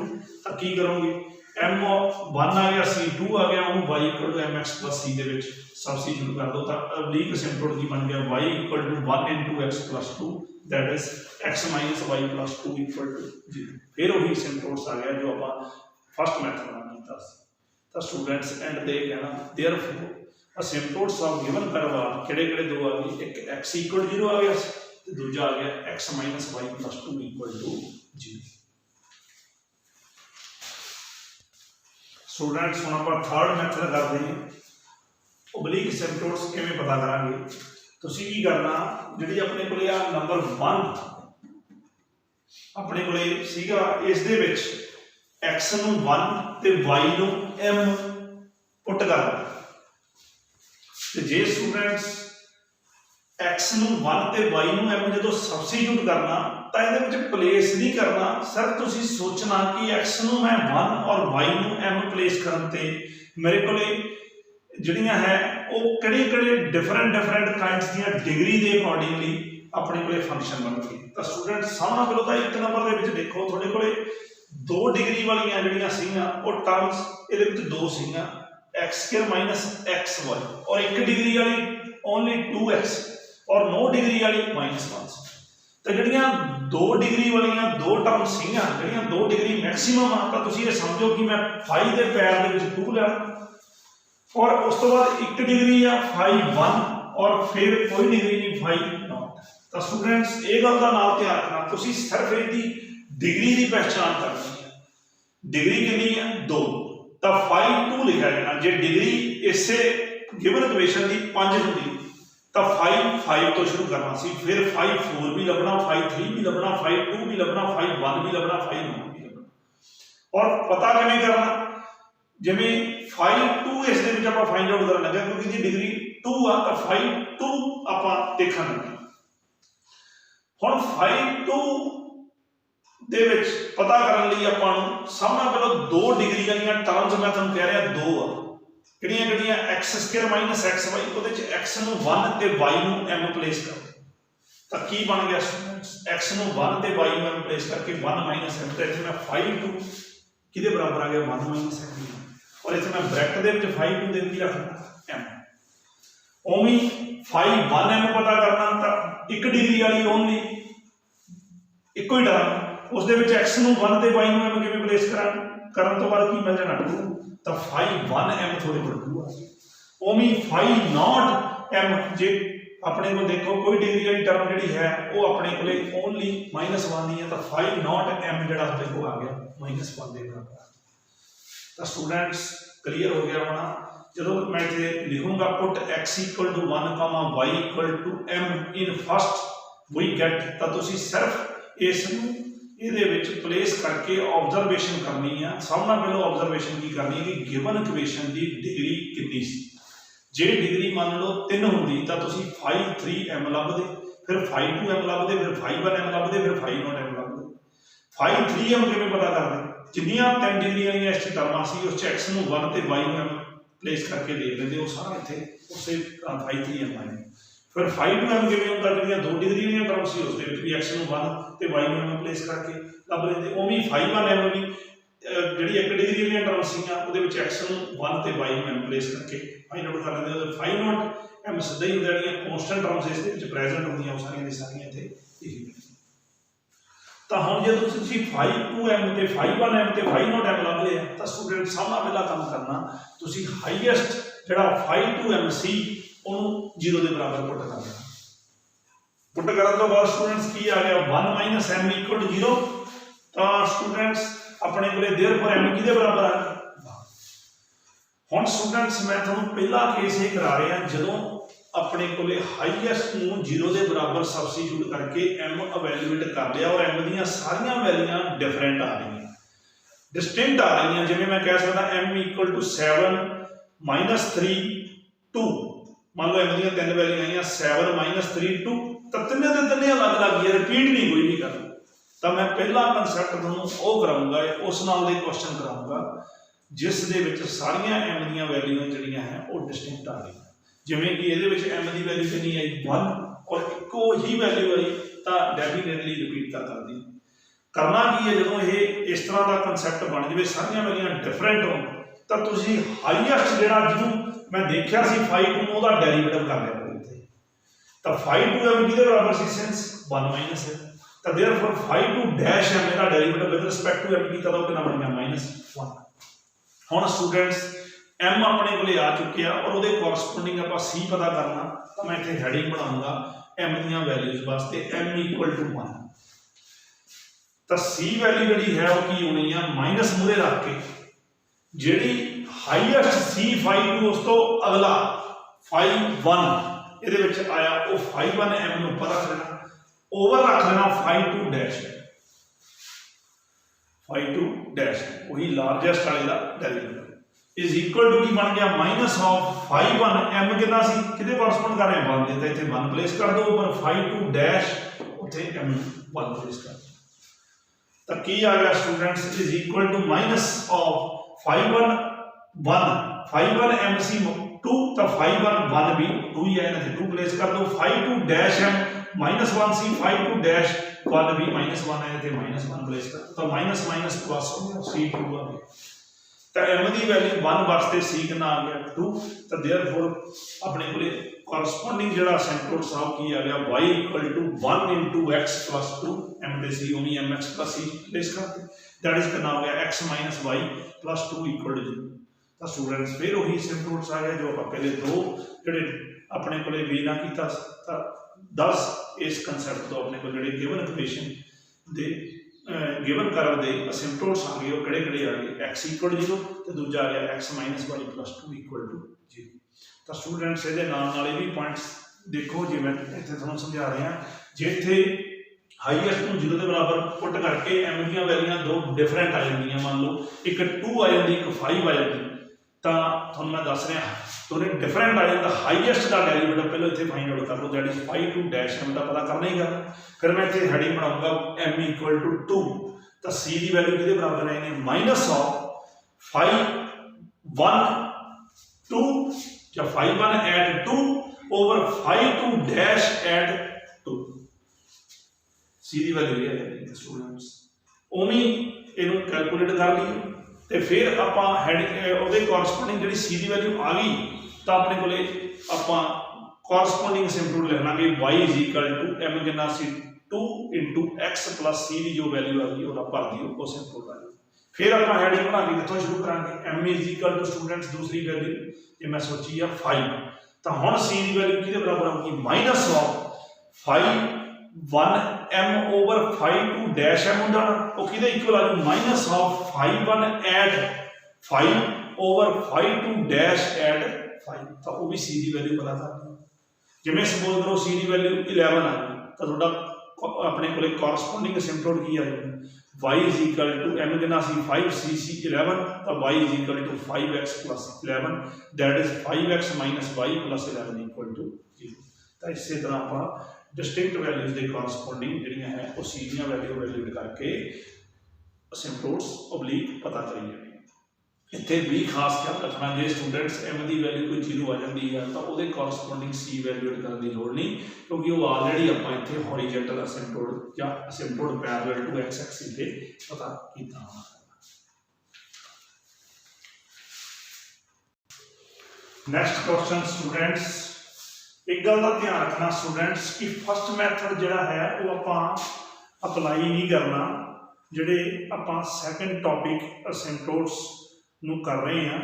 तो की करोगे m1 आ गया c2 आ गया ਉਹਨੂੰ y equal to mx plus c ਦੇ ਵਿੱਚ ਸਬਸਟੀਟਿਊਟ ਕਰ ਦੋ ਤਾਂ ਅਬਲੀਕ ਅਸਿੰਪਟੋਟ ਕੀ ਬਣ ਗਿਆ y equal to 1 into x plus 2 that is x minus y plus 2 equal to 0 ਫਿਰ ਉਹੀ ਅਸਿੰਪਟੋਟਸ ਆ ਗਿਆ ਜੋ ਆਪਾਂ ਫਸਟ ਮੈਥਡ ਨਾਲ ਕੀਤਾ ਸੀ ਤਾਂ ਸਟੂਡੈਂਟਸ ਐਂਡ ਤੇ ਕਹਿਣਾ therefore asymptotes of given curve ਆ ਕਿਹੜੇ ਦੋ ਆ ਗਏ ਇੱਕ x equal to 0 ਆ ਗਿਆ ਤੇ ਦੂਜਾ ਆ ਗਿਆ x minus y plus 2 equal to 0 students हम आप थर्ड मैथड करते हैं ओबलिक सिम्पटोम्स किवें पता करांगे तुसीं की करना जिहड़ी अपने कोले आ नंबर 1 अपने कोले सीगा इस दे विच x नूं 1 ते y नूं m पुट करना ते जे स्टूडेंट्स x नूं 1 ते y नूं m जदों सबस्टिट्यूट करना ਤਾਂ ਇਹਦੇ ਵਿੱਚ ਪਲੇਸ ਨਹੀਂ ਕਰਨਾ ਸਿਰਫ ਤੁਸੀਂ ਸੋਚਣਾ ਕਿ x ਨੂੰ ਮੈਂ 1 ਔਰ y ਨੂੰ m ਪਲੇਸ ਕਰਨ ਤੇ ਮੇਰੇ ਕੋਲੇ ਜਿਹੜੀਆਂ ਹੈ ਉਹ ਕਿਹੜੇ ਡਿਫਰੈਂਟ ਕਾਈਂਡਸ ਦੀਆਂ ਡਿਗਰੀ ਦੇ ਅਕੋਰਡਿੰਗਲੀ ਆਪਣੇ ਕੋਲੇ ਫੰਕਸ਼ਨ ਬਣਨਗੇ ਤਾਂ ਸਟੂਡੈਂਟ ਸਾਹਮਣੇ ਪਹਿਲਾਂ ਤਾਂ ਇੱਕ ਨੰਬਰ ਦੇ ਵਿੱਚ ਦੇਖੋ ਤੁਹਾਡੇ ਕੋਲੇ 2 ਡਿਗਰੀ ਵਾਲੀਆਂ ਜਿਹੜੀਆਂ ਸੀਗੀਆਂ ਉਹ ਟਰਮਸ ਇਹਦੇ ਵਿੱਚ 2 ਸੀਗੀਆਂ x² - xy ਔਰ 1 ਡਿਗਰੀ ਵਾਲੀ ਓਨਲੀ 2x ਔਰ 9 ਡਿਗਰੀ ਵਾਲੀ -1 तो ਜਿਹੜੀਆਂ 2 डिग्री ਵਾਲੀਆਂ 2 टर्म ਸੀਗੀਆਂ ਜਿਹੜੀਆਂ 2 डिग्री मैक्सिमम ਆ ਤਾਂ ਤੁਸੀਂ ਇਹ ਸਮਝੋ ਕਿ ਮੈਂ φ ਦੇ ਪੈਰ ਦੇ ਵਿੱਚ 2 ਲੈਣਾ ਔਰ ਉਸ ਤੋਂ ਬਾਅਦ 1 डिग्री ਆ φ 1 ਔਰ ਫਿਰ ਕੋਈ डिग्री नहीं φ नॉट ਤਾਂ ਸਟੂਡੈਂਟਸ ਇਹ ਗੱਲ ਦਾ ਨਾਲ ਧਿਆਨ ਰੱਖਣਾ ਤੁਸੀਂ ਸਿਰਫ ਇਹਦੀ डिग्री ਦੀ ਪਹਿਚਾਣ ਕਰਨੀ ਹੈ डिग्री ਕਿੰਨੀ ਹੈ 2 ਤਾਂ φ 2 ਲਿਖਿਆ ਜਾਣਾ ਜੇ डिग्री ਇਸੇ ਗਿਵਨ ਇਕੁਏਸ਼ਨ ਦੀ 5 ਹੁੰਦੀ तो φ तो शुरू करना सी फिर φ 4 भी लभना φ 3 भी लभना φ 2 भी लभना φ 1 भी लभना φ 9 भी लभना और पता किवें करना जिवें φ 2 इस दे विच आपां फाइंड आउट करन लगे क्योंकि दी डिग्री 2 आ तो φ 2 आपां देखण लगे हुण φ 2 दे विच पता करन लई आपां नूं सब नाल पहलां 2 डिग्री वालीआं टर्म्स मैं तुहानूं कह रिहा 2 आ ਕਿਹੜੀਆਂ x² - xy ਉਹਦੇ ਚ x ਨੂੰ 1 ਤੇ y ਨੂੰ m ਪਲੇਸ ਕਰੋ ਤਾਂ ਕੀ ਬਣ ਗਿਆ ਸਟੂਡੈਂਟਸ x ਨੂੰ 1 ਤੇ y ਨੂੰ m ਪਲੇਸ ਕਰਕੇ 1 - m ਤੇ ਇੱਥੇ ਮੈਂ φ 2 ਕਿਹਦੇ ਬਰਾਬਰ ਆ ਗਿਆ 1 - m ਔਰ ਇੱਥੇ ਮੈਂ ਬ੍ਰੈਕਟ ਦੇ ਵਿੱਚ φ 2 ਦੇ ਕੀ ਰੱਖਣਾ m ਉਵੇਂ φ 1m ਪਤਾ ਕਰਨਾ ਤਾਂ 1 ਡਿਗਰੀ ਵਾਲੀ ਓਨਲੀ ਇੱਕੋ ਹੀ ਟਰਮ ਉਸ ਦੇ ਵਿੱਚ x ਨੂੰ 1 ਤੇ y ਨੂੰ m ਕਿਵੇਂ ਪਲੇਸ ਕਰਨ ਤੋਂ ਬਾਅਦ ਕੀ ਮਿਲ ਜਾਣਾ 2 ਤਾਂ φ 1m थोड़े पर 2 आ ओमी φ नॉट m जे अपने को देखो कोई डिग्री वाली टर्म ਜਿਹੜੀ ਹੈ ਉਹ ਆਪਣੇ ਕੋਲੇ ਓਨਲੀ -1 ਹੀ ਹੈ ਤਾਂ φ नॉट m ਜਿਹੜਾ ਆਪਣੇ ਕੋਲ ਆ ਗਿਆ -1 ਦੇ ਬਰਾਬਰ ਤਾਂ ਸਟੂਡੈਂਟਸ ਕਲੀਅਰ ਹੋ ਗਿਆ ਹੋਣਾ ਜਦੋਂ ਮੈਂ ਇੱਥੇ ਲਿਖੂੰਗਾ put x = 1, y = m in first we get ਤਾਂ ਤੁਸੀਂ ਸਿਰਫ ਇਸ ਨੂੰ ਇਹਦੇ ਵਿੱਚ ਪਲੇਸ ਕਰਕੇ ਆਬਜ਼ਰਵੇਸ਼ਨ ਕਰਨੀ ਆ ਸਭ ਨਾਲ ਪਹਿਲਾਂ ਆਬਜ਼ਰਵੇਸ਼ਨ ਕੀ ਕਰਨੀ ਹੈ ਕਿ ਗਿਵਨ ਇਕੁਏਸ਼ਨ ਦੀ ਡਿਗਰੀ ਕਿੰਨੀ ਸੀ ਜੇ ਡਿਗਰੀ ਮੰਨ ਲਓ 3 ਹੁੰਦੀ ਤਾਂ ਤੁਸੀਂ φ 3m ਲੱਭਦੇ ਫਿਰ φ 2m ਲੱਭਦੇ ਫਿਰ φ 1m ਲੱਭਦੇ ਫਿਰ φ 0m ਲੱਭਦੇ φ 3m ਕਿਵੇਂ ਪਤਾ ਕਰਦੇ ਜਿੰਨੀਆਂ 3 ਡਿਗਰੀ ਵਾਲੀਆਂ ਇਸ ਟਰਮਾਂ ਸੀ ਉਸ ਚ x ਨੂੰ 1 ਤੇ y ਨੂੰ m ਪਲੇਸ ਕਰਕੇ ਦੇਖ ਲੈਂਦੇ ਉਹ ਸਾਰਾ ਇੱਥੇ ਉਸੇ φ 3m ਆਏ फिर φ 2m ਕਿਵੇਂ ਹੁੰਦਾ ਜਿਹੜੀਆਂ 2 ਡਿਗਰੀ ਦੀਆਂ ਟਰਮ ਸੀ ਉਸ ਦੇ ਵਿੱਚ ਵੀ x ਨੂੰ 1 ਤੇ y ਨੂੰ m ਪਲੇਸ ਕਰਕੇ ਲੱਭ ਲੈਂਦੇ ਉਵੇਂ φ 1m ਵੀ ਜਿਹੜੀ 1 ਡਿਗਰੀ ਦੀਆਂ ਟਰਮ ਸੀਗੀਆਂ ਉਹਦੇ ਵਿੱਚ x ਨੂੰ 1 ਤੇ y ਨੂੰ m ਪਲੇਸ ਕਰਕੇ ਫਾਈਂਡ ਆਊਟ ਕਰ ਲੈਂਦੇ ਉਹਦੇ φ 0 m ਸਿੱਧਾ ਹੀ ਹੁੰਦਾ ਜਿਹੜੀਆਂ ਕਨਸਟੈਂਟ ਟਰਮਸ ਇਸ ਦੇ ਵਿੱਚ ਪ੍ਰੈਜ਼ੈਂਟ ਹੁੰਦੀਆਂ ਉਹ ਸਾਰੀਆਂ ਦੀ ਸਾਰੀਆਂ ਇੱਥੇ ਲਿਖੀ ਤਾਂ ਹੁਣ ਜੇ ਤੁਸੀਂ φ 2m ਤੇ φ 1m ਤੇ φ 0m ਲੱਭ ਲਿਆ ਤਾਂ ਸਟੂਡੈਂਟ ਸਭ ਤੋਂ ਪਹਿਲਾ ਕੰਮ ਕਰਨਾ ਤੁਸੀਂ ਹਾਈਐਸਟ ਜਿਹੜਾ φ 2m ਸੀ ਉਹਨੂੰ 0 ਦੇ ਬਰਾਬਰ ਪੁੱਟ ਕਰ ਦੇਣਾ ਪੁੱਟ ਕਰਨ ਤੋਂ ਬਾਅਦ ਸਟੂਡੈਂਟਸ ਕੀ ਆ ਗਿਆ 1 - m = 0 ਤਾਂ ਸਟੂਡੈਂਟਸ ਆਪਣੇ ਕੋਲੇ देयरफॉर m ਕਿਹਦੇ ਬਰਾਬਰ ਆ ਗਿਆ ਹੁਣ ਸਟੂਡੈਂਟਸ ਮੈਂ ਤੁਹਾਨੂੰ ਪਹਿਲਾ ਕੇਸ ਇਹ ਕਰਾ ਰਿਹਾ ਜਦੋਂ ਆਪਣੇ ਕੋਲੇ ਹਾਈਐਸਟ ਨੂੰ 0 ਦੇ ਬਰਾਬਰ ਸਬਸਟੀਟਿਊਟ ਕਰਕੇ m ਇਵੈਲੂਏਟ ਕਰ ਲਿਆ ਔਰ m ਦੀਆਂ ਸਾਰੀਆਂ ਵੈਲਿਊਆਂ ਡਿਫਰੈਂਟ ਆ ਰਹੀਆਂ ਡਿਸਟਿੰਕਟ ਆ ਰਹੀਆਂ ਜਿਵੇਂ ਮੈਂ ਕਹਿ ਸਕਦਾ m = 7 - 3 2 मान लो m ਦੀਆਂ 3 ਵੈਲਿਊ ਆਈਆਂ 7 - 3 2 ਤਾਂ ਤਿੰਨੇ ਦੇ ਤਿੰਨੇ ਅਲੱਗ-ਅਲੱਗ ਹੀ ਰਿਪੀਟ ਨਹੀਂ ਕੋਈ ਨਹੀਂ ਕਰਨਾ ਤਾਂ ਮੈਂ ਪਹਿਲਾ ਕਨਸੈਪਟ ਤੁਹਾਨੂੰ ਉਹ ਕਰਾਉਂਗਾ ਉਸ ਨਾਲ ਦੇ ਕੁਐਸਚਨ ਕਰਾਉਂਗਾ ਜਿਸ ਦੇ ਵਿੱਚ ਸਾਰੀਆਂ m ਦੀਆਂ ਵੈਲਿਊਆਂ ਜਿਹੜੀਆਂ ਹੈ ਉਹ ਡਿਸਟਿੰਕਟ ਆ ਰਹੀਆਂ ਜਿਵੇਂ ਕਿ ਇਹਦੇ ਵਿੱਚ m ਦੀ ਵੈਲਿਊ ਕਿੰਨੀ ਆਈ 1 ਔਰ ਇੱਕੋ ਹੀ ਵੈਲਿਊ ਆਈ ਤਾਂ ਡੈਫੀਨਿਟਲੀ ਰਿਪੀਟ ਤਾਂ ਕਰਦੀ करना की है जो ये इस तरह का कंसैप्ट बन जाए सारिया वैल्यूआं डिफरेंट हो तो तुसी हाईएस्ट जिहड़ा जिन्होंने मैं देखा सी फाई टू ਉਹਦਾ डेरीवेटिव कर लिया करो तो फाई टू एम किहदे बराबर सी सिंस 1 माइनस है तो therefore phi two dash M ਇਹਦਾ derivative with respect to M कीता तो कितना बन गया -1 हुण स्टूडेंट्स एम अपने को आ चुके हैं और वो कोरसपोंडिंग आप सी पता करना तो मैं इतने हैडिंग बनाऊंगा एम दी वैल्यूज वास्ते एम इक्वल टू 1 तो सी वैल्यू जी है वो की होनी है माइनस मूरे रख के जी हाईएस्ट सी फाई टू उस तो अगला फाई 1 ये आया वो फाई 1 एम उपर रख लेना ओवर रख लेना फाई 2 डैश वही लार्जेस्ट वाले का डेरिवेटिव इज इक्वल टू की बन गया माइनस ऑफ फाई 1 एम कितना सी किते कोरस्पोंड कर रहे हैं 1 देता इथे 1 प्लेस कर दो ऊपर फाई 2 डैश उथे एम 1 प्लेस कर तो की आ गया students is equal to minus of phi 1 m c 2 तो फाई 1 भी 2 ही है ना 2 प्लेस कर दो फाई 2 डैश एम -1 सी फाई 2 डैश 1 भी -1 है थे -1 प्लेस कर तो माइनस माइनस प्लस हो गया सी 2 आ गया तो एम की वैल्यू 1 वास्ते सी कितना आ गया 2 तो देयरफॉर अपने को कोरस्पोंडिंग जो असिम्प्टोट साहब की आ गया y equal to 1 into x plus 2 M दे सी ओनी M x plus c place करते दैट इज कितना हो गया x minus y plus 2 equal to 0 तो स्टूडेंट्स फिर वही असिम्प्टोट्स आ गए जो आप पहले दो जो अपने को भी ना किया 10 इस कंसैप्ट तो अपने को जो गिवन इक्वेशन दे गिवन कर्व दे असिम्प्टोट्स आ गए किहड़े किहड़े आ गए x इक्वल 0 तो दूजा आ गया x minus y plus 2 equal to 0 तो स्टूडेंट्स ये नाल भी पॉइंट्स देखो जी मैं इतने थोड़ा समझा रहा जिथे हाईएस्ट को 0 के बराबर पुट करके एम दी वैल्यूआं दो डिफरेंट आ जांदियां मान लो एक 2 आ जाती एक 5 आ जाती तो थोड़ा मैं दस रहा दोनों डिफरेंट आ जाता हाईएस्ट का डेरिवेटिव पहले इतने फाइंड आउट कर लो that is phi 2 dash M का पता करना ही करना फिर मैं इतने हेडिंग बनाऊंगा एम इक्वल टू 2 तो सी की वैल्यू किहदे बराबर आएगी माइनस ऑफ फाई 1 2 या phi 1 at 2 over phi 2 dash at 2 C की वैल्यू ये है स्टूडेंट्स ओमी इनू कैलकुलेट कर ली तो फिर आप हेडिंग कोरस्पोंडिंग जी सी की वैल्यू आ गई तो अपने को कोरस्पोंडिंग असिम्प्टोट लिखना कि y is equal to m कितना c 2 into x plus c की जो वैल्यू आ गई वो भर दी वो असिम्प्टोट आ गई फिर आप हेडिंग बना के कितों शुरू करेंगे m is equal to students दूसरी वैल्यू ये मैं सोची है 5 तो हुण सी की वैल्यू किहदे बराबर होगी minus of phi 1 m over phi 2 dash m हो जाना वो किहदे इक्वल आ जाऊ minus of phi 1 at 5 over phi 2 dash at 5 तो वो भी सी की वैल्यू पता कर दी जिवें सपोज करो सी की वैल्यू 11 आ गई तो तुहाडा अपने को कोरस्पोंडिंग असिम्प्टोट की आ जाएगा y is equal to m कितना सी 5 c 11 तो y is equal to 5x plus 11 that is 5x minus y plus 11 equal to 0 तो इसी तरह आप डिस्टिंक्ट वैल्यूज के कोरस्पोंडिंग जिहड़ियां है वो सी दी वैल्यू वैल्यूड करके असिम्प्टोट्स ओब्लीक पता करी जाने इत्थे भी खास ख्याल रखना जे स्टूडेंट्स एम की वैल्यू कोई 0 आ जाती है तो वो कोरस्पोंडिंग सी वैल्यूड करने की लोड़ नहीं क्योंकि वो ऑलरेडी आप इत्थे हॉरिजेंटल असिम्प्टोट या असिम्प्टोट पैरेलल टू एक्स एक्सिस से पता किया होना नेक्स्ट क्वेश्चन स्टूडेंट्स एक गल का ध्यान रखना स्टूडेंट्स कि फर्स्ट मैथड जिहड़ा है वो आप अप्लाई नहीं करना जिहड़े आप सैकेंड टॉपिक असिम्प्टोट्स नूं कर रहे हैं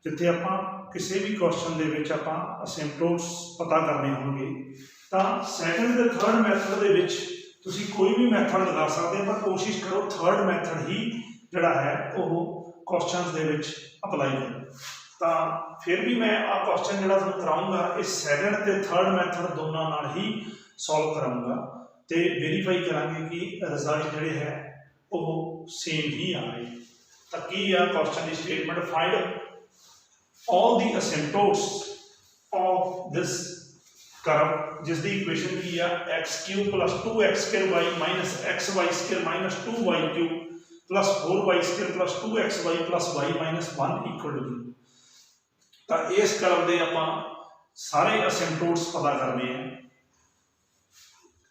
जिथे आप किसी भी क्वेश्चन दे विच आप असिम्प्टोट्स पता करने होंगे तो सैकेंड ते थर्ड मैथड दे विच तुसीं कोई भी मैथड लगा सकते पर कोशिश करो थर्ड मैथड ही जिहड़ा है वो क्वेश्चन दे विच अप्लाई करो तो फिर भी मैं आ क्वेश्चन जो तुम कराऊंगा इस सैकेंड ते थर्ड मैथड दोनों नाल ही सॉल्व कराऊंगा तो वेरीफाई करांगे कि रिजल्ट जोड़े है वो सेम ही आ रहे तो की है क्वेश्चन की statement find all the asymptotes of this curve जिसकी इक्वेशन की है x cube plus 2x² y minus xy square minus 2y cube plus 4y square plus 2xy plus y minus 1 equal to 0 तो इस curve के आप सारे असिम्प्टोट्स पता करने हैं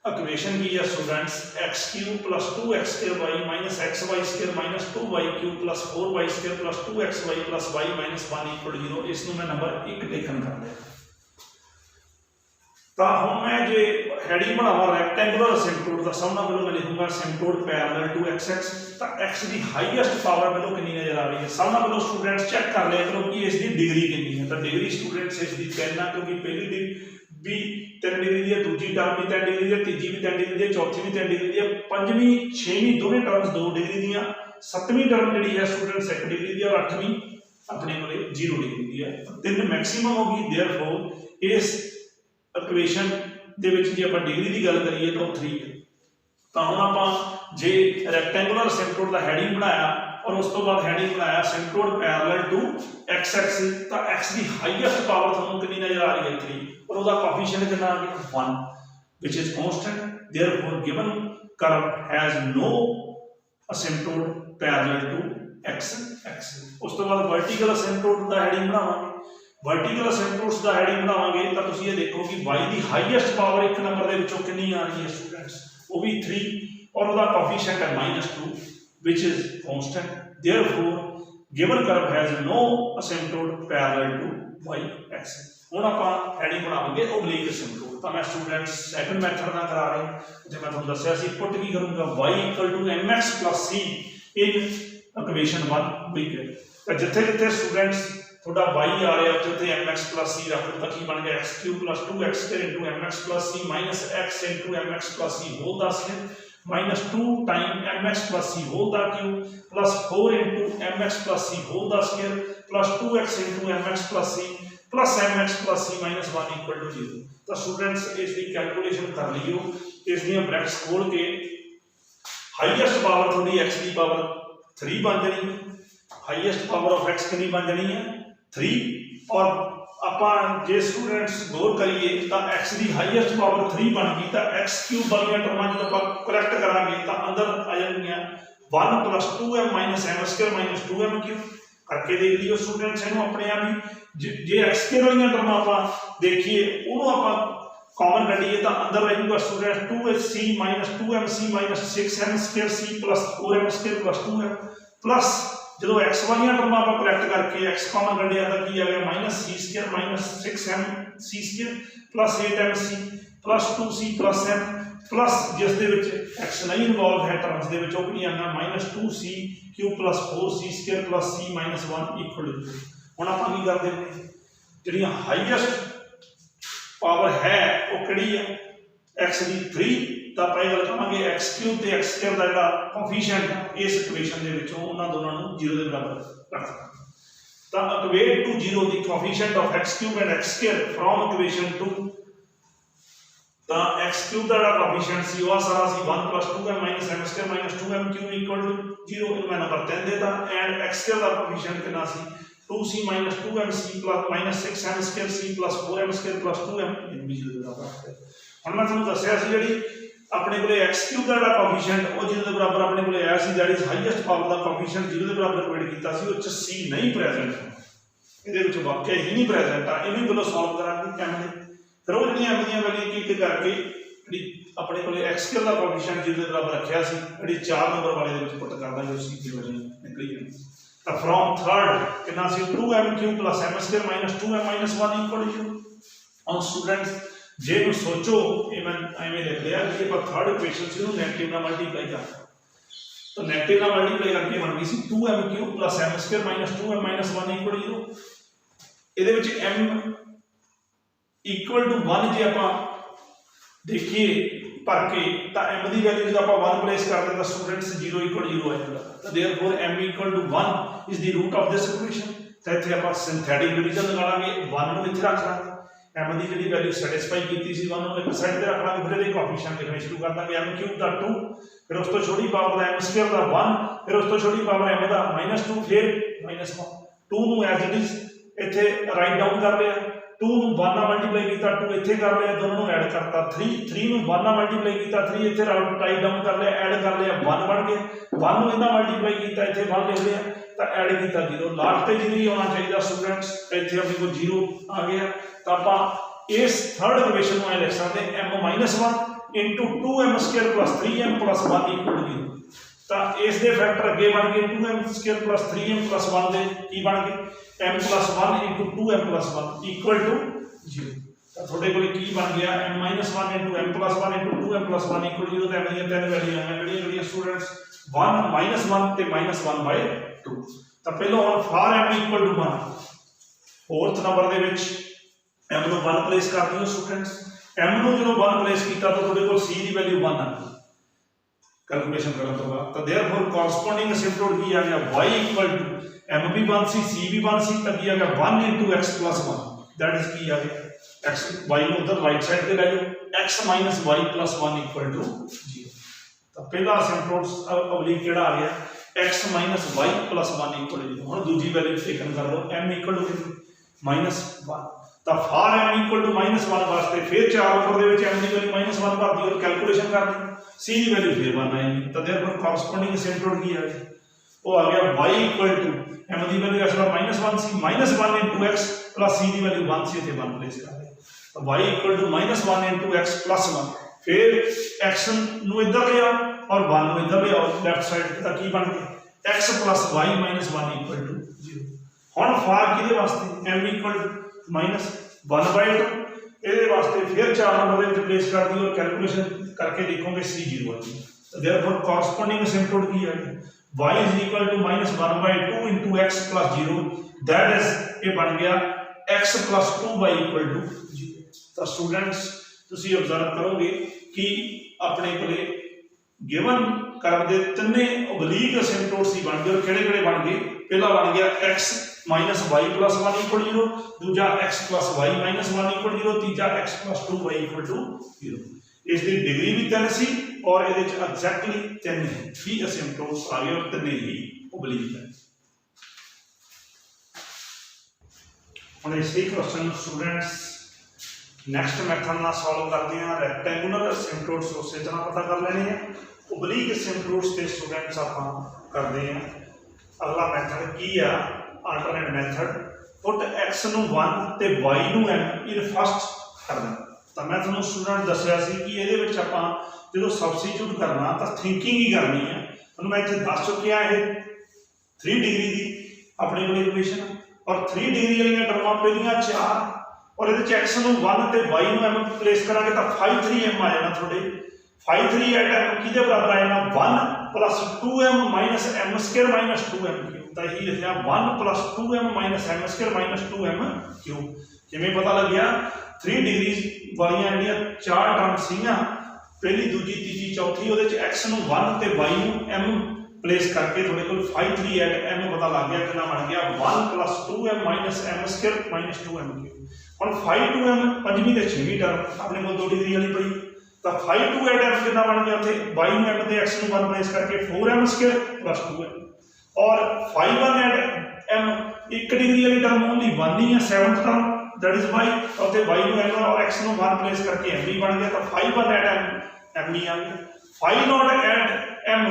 इक्वेशन की है students x cube plus 2x² y minus xy² minus 2y cube plus 4y² plus 2xy plus y minus 1 equal 0। इसनों मैं नंबर 1 लिखन कर लिया। तो हम मैं जे हैडिंग बनावा रैक्टेंगुलर असिम्पटोड का सब नाल मैं लिखूंगा असिम्पटोड पैरेलल टू x तो x की हाईएस्ट पावर मेरे कितनी नजर आ रही है। सब नाल स्टूडेंट्स चेक कर लिया करो कि इसकी डिग्री कितनी है। तो डिग्री स्टूडेंट्स इसकी 10 है क्योंकि पहली भी 3 डिग्री दी है, दूसरी टर्म भी 10 डिग्री दी है, तीसरी भी 10 डिग्री दी है, चौथी भी 10 डिग्री दी है, पंजवीं 6वीं दोवें टर्म्स 2 डिग्री दी, 7वीं टर्म जी है स्टूडेंट्स 1 डिग्री दी और 8वीं अपने को 0 डिग्री दी है। 3 मैक्सीमम होगी। देयरफॉर इस इक्वेशन ਦੇ ਵਿੱਚ ਜੇ ਆਪਾਂ ਡਿਗਰੀ ਦੀ ਗੱਲ ਕਰੀਏ ਤਾਂ 3 ਹੈ। ਤਾਂ ਹੁਣ ਆਪਾਂ ਜੇ ਰੈਕਟੈਂਗੂਲਰ ਅਸਿम्पटोड ਦਾ ਹੈਡਿੰਗ ਬਣਾਇਆ ਔਰ ਉਸ ਤੋਂ ਬਾਅਦ ਹੈਡਿੰਗ ਬਣਾਇਆ ਅਸਿम्पटोड ਪੈਰਲਲ ਟੂ x ਐਕਸਿਸ ਤਾਂ x ਦੀ ਹਾਈਐਸਟ ਪਾਵਰ ਤੁਹਾਨੂੰ ਕਿੰਨੀ ਨਜ਼ਰ ਆ ਰਹੀ ਹੈ 3 ਔਰ ਉਹਦਾ ਕੋਐਫੀਸ਼ੀਐਂਟ ਕਿੰਨਾ ਆ ਗਿਆ 1 which is constant। therefore given curve has no asymptote parallel to x axis। ਉਸ ਤੋਂ ਬਾਅਦ वर्टिकल asymptote ਦਾ ਹੈਡਿੰਗ ਬਣਾਵਾਂਗੇ। वर्टिकल असिम्पटोड्स का हैडिंग बनावांगे तो तुसीं ये देखो कि y की हाईएस्ट पावर एक नंबर दे विचों कितनी आ रही है स्टूडेंट्स वो भी 3 और उसका कोएफिशिएंट है -2 which is constant। therefore given curve has no asymptote parallel to y axis। ਹੁਣ ਆਪਾਂ ਹੈਡਿੰਗ ਬਣਾਵਾਂਗੇ oblique asymptote। ਤਾਂ ਮੈਂ स्टूडेंट्स सेकंड मैथड ਨਾਲ करा रहे जे मैं ਤੁਹਾਨੂੰ ਦੱਸਿਆ ਸੀ ਪੁੱਟ ਕੀ ਕਰੂੰਗਾ y = mx + c in equation 1 week है। ਤਾਂ ਜਿੱਥੇ ਜਿੱਥੇ स्टूडेंट्स थोड़ा y आ रहा है तो mx + c रख लो तो की बन गया x³ + 2x² mx + c minus x mx + c whole the square minus 2 time mx + c whole the cube plus 4 mx + c whole the square plus 2x mx + c plus mx + c minus 1 = 0। तो students इसकी calculation कर लियो। इसलिए brackets खोल के highest power थोड़ी x की power 3 बन जानी है। हाईएस्ट पावर ऑफ x कितनी बन जानी है 3 और ਆਪਾਂ ਜੇ स्टूडेंट्स गौर करिए तो x की हाईएस्ट पावर 3 बन गई तो x³ वाली टर्मां जो आप करेक्ट करांगे तो अंदर आ जाएंगे 1 + 2m - m² - 2m³ करके देख लियो स्टूडेंट्स। इन्हों अपने आप ही जे x² वाली टर्मां आप देखिए उन्होंने आप कॉमन करिए तो अंदर रहेगा student 2c - 2mc - 6m² plus 4m² plus 2m plus जो x वाली टर्म आप करेक्ट करके x कॉमन कढ़िया तो की आ गया -c² - 6mc² plus 8mc plus 2c plus m plus जिस दे विच x नहीं इन्वॉल्व है टर्म्स दे विच की आना -2c³ plus 4c² plus c - 1 = 0। हुण आपां की करदे ने जिहड़ी हाईएस्ट पावर है वो किहड़ी है x की 3 तो आप गल करेंगे x³ ते x² का जो कोएफिशिएंट इस इक्वेशन के उन्होंने दोनों 0 के बराबर रख तो equate to 0 the coefficient of x³ and x² from equation 2 तो x³ का जो कोएफिशिएंट सी वो सारा सी 1 + 2m - m² - 2m³ = 0 मैं नंबर 10 देता एंड x² का कोएफिशिएंट कितना सी 2c - 2mc plus -6m² plus 4m² plus 2m भी 0 के बराबर है। हुण मैं तुहानूं दस्सिया सी जिहड़ी अपने को x³ का कोएफिशिएंट वो 0 के बराबर अपने को आया see that is highest power का कोएफिशिएंट 0 के बराबर इक्वेट कीता सी उस c नहीं प्रेजेंट ਇਹਦੇ ਵਿੱਚ ਵਾਕਿਆ ਹੀ ਨਹੀਂ ਪ੍ਰੈਜ਼ੈਂਟ ਆ। ਇਹਨੂੰ ਪਹਿਲਾਂ ਸੋਲਵ ਕਰਾਂਗੇ m ਦੇ ਫਿਰ ਉਹ ਜਿਹੜੀਆਂ m ਦੀਆਂ ਵੈਲਿਊ ਕੀ ਕਰਕੇ ਜਿਹੜੀ ਆਪਣੇ ਕੋਲੇ x² ਦਾ ਕੋਐਫੀਸ਼ੀਐਂਟ 0 ਦੇ ਬਰਾਬਰ ਰੱਖਿਆ ਸੀ ਜਿਹੜੀ 4 ਨੰਬਰ ਵਾਲੇ ਦੇ ਵਿੱਚ ਪੁੱਟ ਕਰਦਾ ਜੋ c ਦੀ ਵੈਲਿਊ ਨਿਕਲੀ ਜਾਣੀ। ਤਾਂ ਫਰੋਮ ਥਰਡ ਕਿੰਨਾ ਸੀ 2m³ + m² - 2m - 1 = 0। On students जे ਨੂੰ सोचो ये मैं ਐਵੇਂ लिख लिया कि ਆਪਾਂ थर्ड इक्वेशन से नेगेटिव ਨਾਲ मल्टीप्लाई करते तो नेगेटिव ਨਾਲ मल्टीप्लाई करके बन गई सी 2m³ + m² - 2m - 1 = 0। ਇਹਦੇ ਵਿੱਚ m = 1 ਜੇ ਆਪਾਂ देखिए भर के तो m की वैल्यू जो आप 1 प्लेस कर दें तो स्टूडेंट्स 0 = 0 आ जाएगा। तो therefore m = 1 is the root of this equation. तो इत्थे आप सिंथेटिक डिवीजन लगा लांगे 1 ਨੂੰ ਇੱਥੇ ਰੱਖ ਲਾਂਗੇ m ਦੀ ਜਿਹੜੀ ਵੈਲਿਊ ਸੈਟੀਸਫਾਈ ਕੀਤੀ ਸੀ 1 ਨੂੰ ਇੱਕ ਸਾਈਡ ਤੇ ਰੱਖ ਲਾਂਗੇ ਫਿਰ ਇਹਦੇ ਕੋਐਫੀਸ਼ੀਐਂਟ ਲਿਖਣੇ ਸ਼ੁਰੂ ਕਰ ਦਾਂਗੇ m³ ਦਾ 2 ਫਿਰ ਉਸ ਤੋਂ ਛੋਟੀ ਪਾਵਰ ਦਾ m² ਦਾ 1 ਫਿਰ ਉਸ ਤੋਂ ਛੋਟੀ ਪਾਵਰ m ਦਾ -2 ਫਿਰ -1 2 ਨੂੰ ਐਜ਼ ਇਟ ਇਜ਼ ਇੱਥੇ ਰਾਈਟ ਡਾਊਨ ਕਰ ਲਿਆ 2 ਨੂੰ 1 ਨਾਲ ਮਲਟੀਪਲਾਈ ਕੀਤਾ 2 ਇੱਥੇ ਕਰ ਲਿਆ ਦੋਨਾਂ ਨੂੰ ਐਡ ਕਰਤਾ 3 ਨੂੰ 1 ਨਾਲ ਮਲਟੀਪਲਾਈ ਕੀਤਾ 3 ਇੱਥੇ ਰਾਈਟ ਡਾਊਨ ਕਰ ਲਿਆ ਐਡ ਕਰ ਲਿਆ 1 ਬਣ ਗਿਆ 1 ਨੂੰ ਇਹਦਾ ਮਲਟੀਪਲਾਈ ਕੀਤਾ ਇੱਥੇ 1 ਲਿਖ ਲਿਆ ਤਾਂ ਐਡ ਕੀਤਾ 0 ਲਾਸਟ ਤੇ 0 ਹੀ ਆਉਣਾ ਚਾਹੀਦਾ स्टूडेंट्स ਇੱਥੇ ਆਪਣੇ ਕੋਲ 0 ਆ ਗਿਆ। ਤਾਂ ਆਪਾਂ ਇਸ ਥਰਡ ਇਕੁਏਸ਼ਨ ਨੂੰ ਐ ਲਿਖ ਸਕਦੇ m - 1 into 2m² plus 3m plus 1 equal to 0। तो इस दे फैक्टर अगे बन गए 2m² प्लस 3m प्लस 1 दे की बन गए m plus 1 into 2m plus 1 equal to 0। तो थोड़े को की बन गया m minus 1 into m plus 1 into 2m plus 1 equal to 0। तो m दी तीन वैल्यू आईयां किहड़ियां स्टूडेंट्स 1 माइनस 1 ते माइनस 1/2। तो पहलो हम for m equal to 1 fourth number दे विच m ਨੂੰ 1 प्लेस कर दियो स्टूडेंट्स। m ਨੂੰ ਜਦੋਂ 1 प्लेस किया तो थोड़े को c की वैल्यू 1 आ गई कैलकुलेशन करने तो बाद। तो देयरफॉर कॉरस्पॉन्डिंग असिम्पटोट की आ गया y इक्वल टू m भी 1 सी c भी 1 सी। तब की आ गया 1 into x plus 1 that is की आ गया x y को उधर राइट साइड पे ले जाओ x minus y plus 1 equal to 0। तो पहला असिम्पटोट अवली केड़ा आ गया x minus y plus 1 equal to 0। हुण दूजी वैल्यू टेकन कर लो m इक्वल टू माइनस 1। तो for m equal to minus 1 वास्ते फिर 4 नंबर दे विच m दी वैल्यू माइनस 1 भर दी और कैलकुलेशन कर दी c की वैल्यू फिर 1 आएगी। तो देयरफॉर कॉरस्पॉन्डिंग असिम्पटोट की आ गया वो आ गया y इक्वल टू m दी वैल्यू असला माइनस 1 सी minus 1 into x plus c की वैल्यू 1 सी थे 1 प्लेस कर दे। तो y equal to minus 1 into x plus 1 फिर x नु इधर ले आओ और 1 नु इधर ले आओ लेफ्ट साइड तक की बन गया x plus y minus 1 equal to 0। हुण फॉर किदे वास्ते m इक्वल टू माइनस 1/2 ਇਹਦੇ ਵਾਸਤੇ ਫਿਰ 4 ਨੰਬਰ ਦੇ ਵਿੱਚ ਪਲੇਸ ਕਰ ਦਿਓ और कैलकुलेशन करके देखोगे c 0 आ गई। तो देयरफॉर कॉरस्पॉन्डिंग असिम्पटोट की है y is equal to minus 1/2 into x plus 0 that is ये बन गया x plus 2y equal to 0। तो स्टूडेंट्स ਤੁਸੀਂ ऑब्जर्व करोगे कि अपने कोले गिवन कर्व ਦੇ ਤਿੰਨੇ ਓਬਲੀਕ ਅਸਿम्पटोट ਸੀ ਬਣ ਗਏ और ਕਿਹੜੇ-ਕਿਹੜੇ ਬਣ ਗਏ। पहला बन गया x minus y plus 1 equal 0, दूजा x plus y minus 1 equal 0, तीजा x plus 2y equal to 0। इसकी डिग्री भी 3 सी और ये एग्जैक्टली 3 ही असिम्पटोट्स आ गए और 3 ही ओबलीक है। हुण इसी क्वेश्चन स्टूडेंट्स नैक्सट मैथड नाल सॉल्व करते हैं। रैक्टेंगुलर असिम्पटोट्स उस तरह पता कर लेने हैं, ओबलीक असिम्पटोट्स के स्टूडेंट्स आप करते हैं। अगला मैथड की है अल्टरनेट मैथड पुट x ਨੂੰ 1 ਤੇ y ਨੂੰ m इन फर्स्ट करना। तो मैं ਤੁਹਾਨੂੰ स्टूडेंट दसिया सी कि ਇਹਦੇ ਵਿੱਚ ਆਪਾਂ ਜਦੋਂ ਸਬਸਟੀਟਿਊਟ करना तो थिंकिंग ही करनी है। ਤੁਹਾਨੂੰ मैं ਇੱਥੇ ਦੱਸ ਚੁੱਕਿਆ ਇਹ 3 डिग्री ਦੀ ਆਪਣੇ ਕੋਲ ਇਕੁਏਸ਼ਨ और 3 डिग्री ਵਾਲੀਆਂ ਟਰਮਾਂ ਪਹਿਲੀਆਂ 4 और ਇਹਦੇ ਚ x ਨੂੰ 1 ਤੇ y ਨੂੰ m ਪਲੇਸ ਕਰਾਂਗੇ ਤਾਂ 5-3m ਆ ਜਾਣਾ ਤੁਹਾਡੇ 5-3 एट m किदे बराबर आएगा 1 plus 2m minus m square minus 2m cube. तो यही लिखा 1 plus 2m minus m square minus 2m cube. किवें पता लग गया 3 डिग्री वालियां ਜਿਹੜੀਆਂ 4 टर्म ਸੀਆਂ पहली दूजी तीजी चौथी ਉਹਦੇ ਚ x ਨੂੰ 1 ਤੇ y ਨੂੰ m प्लेस करके थोड़े को 5-3 एट m पता लग गया कितना बन गया 1 plus 2m minus m square minus 2m cube. हुण 5-2m पंजवीं ते छेवीं टर्म अपने को 2 डिग्री वाली पई तो 5-2 एट m कितना बन गया उत्थे y ਨੂੰ m ਤੇ x ਨੂੰ 1 प्लेस करके 4m स्क्वायर प्लस 2m और 5-1 एट m 1 डिग्री वाली टर्म ओनली 1 ही है 7th term that is y और ते y ਨੂੰ m और x ਨੂੰ 1 प्लेस करके m ही बन गया। तो 5-1 एट m ही आ गया 5-0 एट m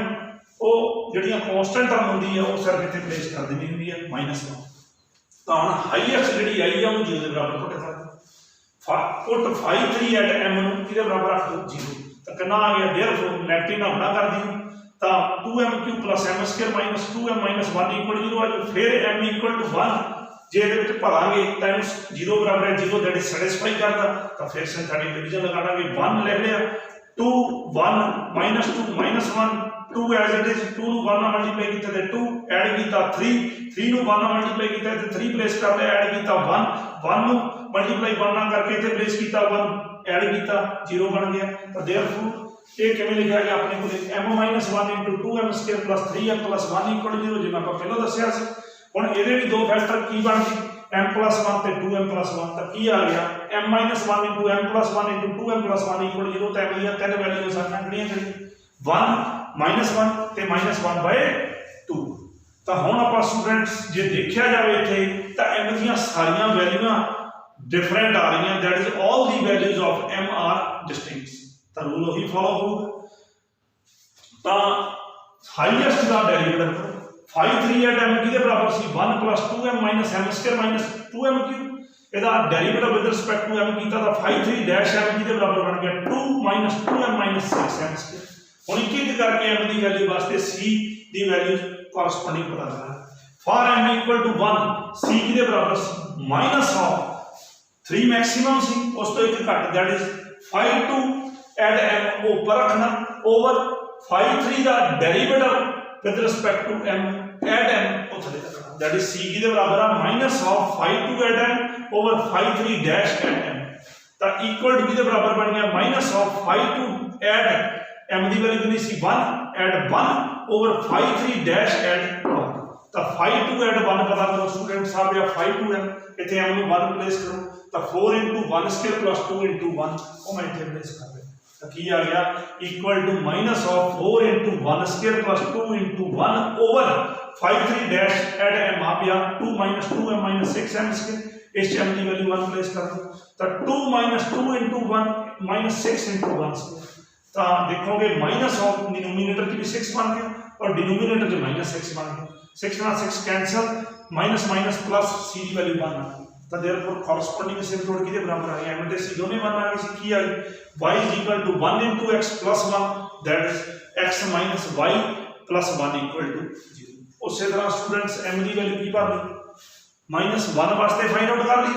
वो ਜਿਹੜੀਆਂ कांस्टेंट टर्म ਹੁੰਦੀ है वो सिर्फ ਇੱਥੇ प्लेस कर देनी ਹੁੰਦੀ है -1। तो ਹੁਣ हाईएस्ट ਜਿਹੜੀ आई है ਉਹਨੂੰ 0 ਦੇ ਬਰਾबर ਪੁੱਟ ਕਰ पुट 5-3 एट m ਨੂੰ ਕਿਹਦੇ ਬਰਾबर ਰੱਖ ਦੋ 0। ਤਾਂ ਕਿੰਨਾ ਆ ਗਿਆ देयरफॉर नेगेटिव ना होना कर दियो तो 2m cube plus m square minus 2m minus 1 equal 0 आ जाए। फिर m इक्वल टू 1 जे ਇਹਦੇ ਵਿੱਚ ਭਰਾਂਗੇ ਤਾਂ ਇਹਨੂੰ 0 ਬਰਾबर है 0 दैट इज सैटिस्फाई करता। तो फिर सिंथेटिक डिवीजन लगा लांगे 1 लिख लिया 2 1 माइनस 2 माइनस 1 2 एज इट इज 2 ਨੂੰ 1 ਨਾਲ ਮਲਟੀਪਲਾਈ ਕੀਤਾ ਤੇ 2 ਐਡ ਕੀਤਾ 3 3 ਨੂੰ 1 ਨਾਲ ਮਲਟੀਪਲਾਈ ਕੀਤਾ ਤੇ 3 ਪਲੇਸ ਕਰ ਲਿਆ ਐਡ ਕੀਤਾ 1 1 ਨੂੰ मल्टीप्लाई 1 ਨਾਲ करके इतने प्लेस किया 1 ऐड किया 0 बन गया। तो देयरफॉर ये किवें लिखा गया अपने को m minus 1 into 2m square plus 3m plus 1 equal 0 जिवें आपां पहले दस्सिया सी। हुण इहदे भी दो फैक्टर की बन गए m प्लस 1 ते 2m प्लस 1 तो की आ गया m minus 1 into m plus 1 into 2m plus 1 equal 0। तो एम दी तीन वैल्यूज आ किहड़ियां 1 माइनस 1 ते माइनस 1/2। तो हुण आपां स्टूडेंट्स जे देखिया जाए इत्थे तो m दी सारियां वैल्यूआं डिफरेंट आ रही हैं that is all the values of m are distinct. तो रूल वही फॉलो होगा। तो हाईएस्ट का डेरिवेटिव 5-3 एट m किहदे बराबर सी 1 plus 2m minus m square minus 2m cube. ਇਹਦਾ derivative with respect to m ਕੀਤਾ ਤਾਂ phi 3 ਡੈਸ਼ m ਜਿਹਦੇ ਬਰਾਬਰ ਬਣ ਗਿਆ 2 minus 2m minus 6m square. ਹੁਣ ਇੱਕ ਇੱਕ ਕਰਕੇ m ਦੀ ਵੈਲਿਊ ਵਾਸਤੇ c ਦੀ ਵੈਲਿਊ ਕੋਰਸਪੋਂਡਿੰਗ ਪਤਾ ਕਰਨਾ। For m equal to 1 c ਕਿਹਦੇ ਬਰਾਬਰ ਸੀ ਮਾਈਨਸ ਆਫ 3 ਮੈਕਸਿਮਮ ਸੀ ਉਸ ਤੋਂ ਇੱਕ ਘੱਟ that is phi 2 at m ਉੱਪਰ ਰੱਖਣਾ ਓਵਰ phi 3 ਦਾ derivative with respect to m at m ਉਹ ਥੱਲੇ ਰੱਖਣਾ ਦੈਟ ਇਜ਼ c ਕਿਹਦੇ ਬਰਾਬਰ ਆ minus of phi 2 at m over phi 3 dash at m ਤਾਂ ਇਕੁਅਲ ਟੂ ਕਿਹਦੇ ਬਰਾਬਰ ਬਣ ਗਿਆ minus of phi 2 at m ਦੀ ਵੈਲਿਊ ਕਿੰਨੀ ਸੀ 1 at 1 over phi 3 dash at 1 ਤਾਂ phi 2 ਐਡ 1 ਪਤਾ ਕਰੋ ਸਟੂਡੈਂਟਸ ਆ ਗਿਆ phi 2m ਇੱਥੇ m ਨੂੰ 1 ਪਲੇਸ ਕਰੋ ਤਾਂ 4 into 1 square plus 2 into 1 ਉਹ ਮੈਂ ਇੱਥੇ ਪਲੇਸ ਕਰ ਰਿਹਾ ਤਾਂ ਕੀ ਆ ਗਿਆ equal to minus of 4 into 1 square plus 2 into 1 over phi 3 dash at m ਆ ਗਿਆ 2 minus 2m minus 6m square ਇਸ m ਦੀ ਵੈਲਿਊ 1 ਪਲੇਸ ਕਰ ਦੋ ਤਾਂ 2 minus 2 into 1 minus 6 into 1 square ਤਾਂ ਦੇਖੋਗੇ ਮਾਈਨਸ ਆਫ ਡਿਨੋਮੀਨੇਟਰ ਚ ਵੀ 6 ਬਣ ਗਿਆ और डिनोमिनेटर जो -6 बन गया 6 ਨਾਲ 6 cancel minus minus plus c ਦੀ वैल्यू 1 आ गई ਤਾਂ देयरफॉर कोरस्पोंडिंग एसिम्पटोट किहदे बराबर आ गया एम c दोने 1 आ गए सी की आ गई y is equal to 1 into x plus 1 that is x minus y plus 1 equal to 0 ਉਸੇ ਤਰ੍ਹਾਂ स्टूडेंट्स m ਦੀ वैल्यू की भर ली -1 ਵਾਸਤੇ फाइंड आउट कर ली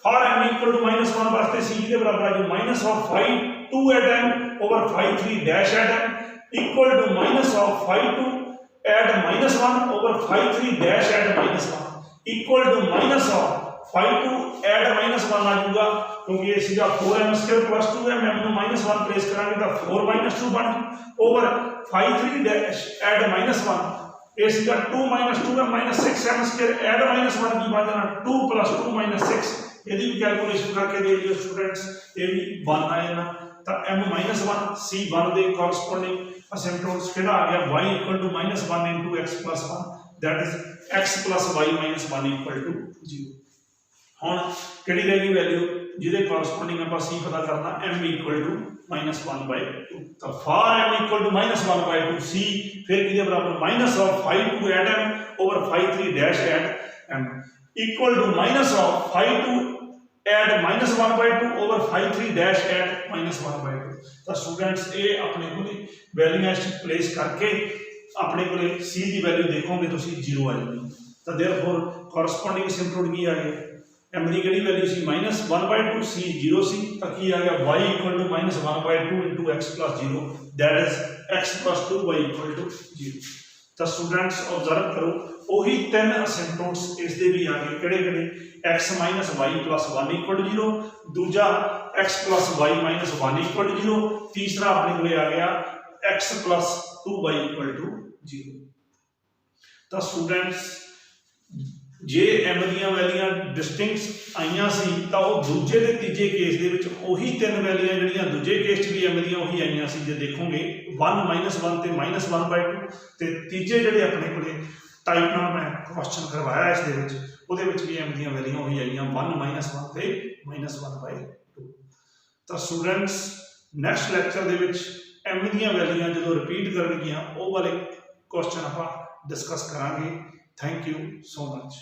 for m equal to -1 ਵਾਸਤੇ c ਦੇ ਬਰਾबर ਆ ਗਈ minus of phi 2 at m over phi 3 dash at m equal to minus of phi 2 add minus 1 over phi 3 dash add minus 1 equal to minus of phi 2 add minus 1 आ जाऊगा क्योंकि ये सीधा 4m square plus 2m m ਨੂੰ minus 1 place करांगे तो 4 minus 2 बन over phi 3 dash add minus 1 ये सीधा 2 minus 2m minus 6m square add minus 1 की बात जाना 2 plus 2 minus 6 यदि भी कैलकुलेशन करके दे लियो स्टूडेंट्स ये भी 1 आए ना तो m minus 1 c 1 ਦੇ corresponding asymptotes ਕਿਹੜਾ ਆ ਗਿਆ y equal to minus 1 into x plus 1 that is x plus y minus 1 equal to 0 ਹੁਣ ਕਿਹੜੀ ਰਹਿ ਗਈ ਵੈਲਿਊ ਜਿਹਦੇ corresponding ਆਪਾਂ c ਪਤਾ ਕਰਨਾ m equal to minus 1 by 2 ਤਾਂ for m equal to minus 1 by 2 c ਫਿਰ ਕਿਹਦੇ ਬਰਾਬਰ minus of phi 2 at m over phi 3 dash at m equal to minus of phi 2 add minus 1 by 2 over phi 3 dash add minus 1 by 2 ਤਾਂ students ਇਹ ਆਪਣੇ ਕੋਲੇ value S place ਕਰਕੇ ਆਪਣੇ ਕੋਲੇ c ਦੀ ਵੈਲਿਊ ਦੇਖੋਗੇ ਤੁਸੀਂ 0 ਆ ਜਾਏਗੀ ਤਾਂ देयरफॉर ਕੋਰਸਪੋਂਡਿੰਗ ਸਿੰਪਟੋਡ ਕੀ ਆ ਗਿਆ m ਦੀ ਕਿਹੜੀ ਵੈਲਿਊ ਸੀ -1 by 2 c 0 ਸੀ ਤਾਂ ਕੀ ਆ ਗਿਆ y equal to -1 by 2 into x plus 0 that is x plus 2y equal to 0 ਤਾਂ स्टूडेंट्स ऑब्जर्व करो ਉਹੀ ਤਿੰਨ ਅਸਿੰਪਟੋਟਸ ਇਸ ਦੇ ਵੀ ਆ ਗਏ ਕਿਹੜੇ ਕਿਹੜੇ x minus y plus 1 equal to 0 दूजा x plus y minus 1 equal to 0 तीसरा अपने को आ गया x plus 2y equal to 0 तो स्टूडेंट्स जे m ਦੀਆਂ ਵੈਲਿਊਆਂ ਡਿਸਟਿੰਕਟ ਆਈਆਂ ਸੀ ਤਾਂ ਉਹ ਦੂਜੇ ਤੇ ਤੀਜੇ ਕੇਸ ਦੇ ਵਿੱਚ ਉਹੀ ਤਿੰਨ ਵੈਲਿਊਆਂ ਜਿਹੜੀਆਂ ਦੂਜੇ ਕੇਸ 'ਚ ਵੀ m ਦੀਆਂ ਉਹੀ ਆਈਆਂ ਸੀ ਜੇ ਦੇਖੋਗੇ 1 -1 ਤੇ -1/2 ਤੇ ਤੀਜੇ ਜਿਹੜੇ ਆਪਣੇ ਕੋਲੇ टाइप ਨਾਲ मैं क्वेश्चन करवाया इस ਦੇ ਵਿੱਚ ਉਹਦੇ ਵਿੱਚ ਵੀ m ਦੀਆਂ ਵੈਲਿਊਆਂ ਉਹੀ ਆਈਆਂ 1 -1 ਤੇ -1/2 ਤਾਂ ਸਟੂਡੈਂਟਸ ਨੈਕਸਟ ਲੈਕਚਰ ਦੇ ਵਿੱਚ m ਦੀਆਂ ਵੈਲਿਊਆਂ ਜਦੋਂ ਰਿਪੀਟ ਕਰਨਗੀਆਂ ਉਹ ਵਾਲੇ ਕੁਐਸਚਨ ਆਪਾਂ ਡਿਸਕਸ ਕਰਾਂਗੇ ਥੈਂਕ ਯੂ ਸੋ ਮਚ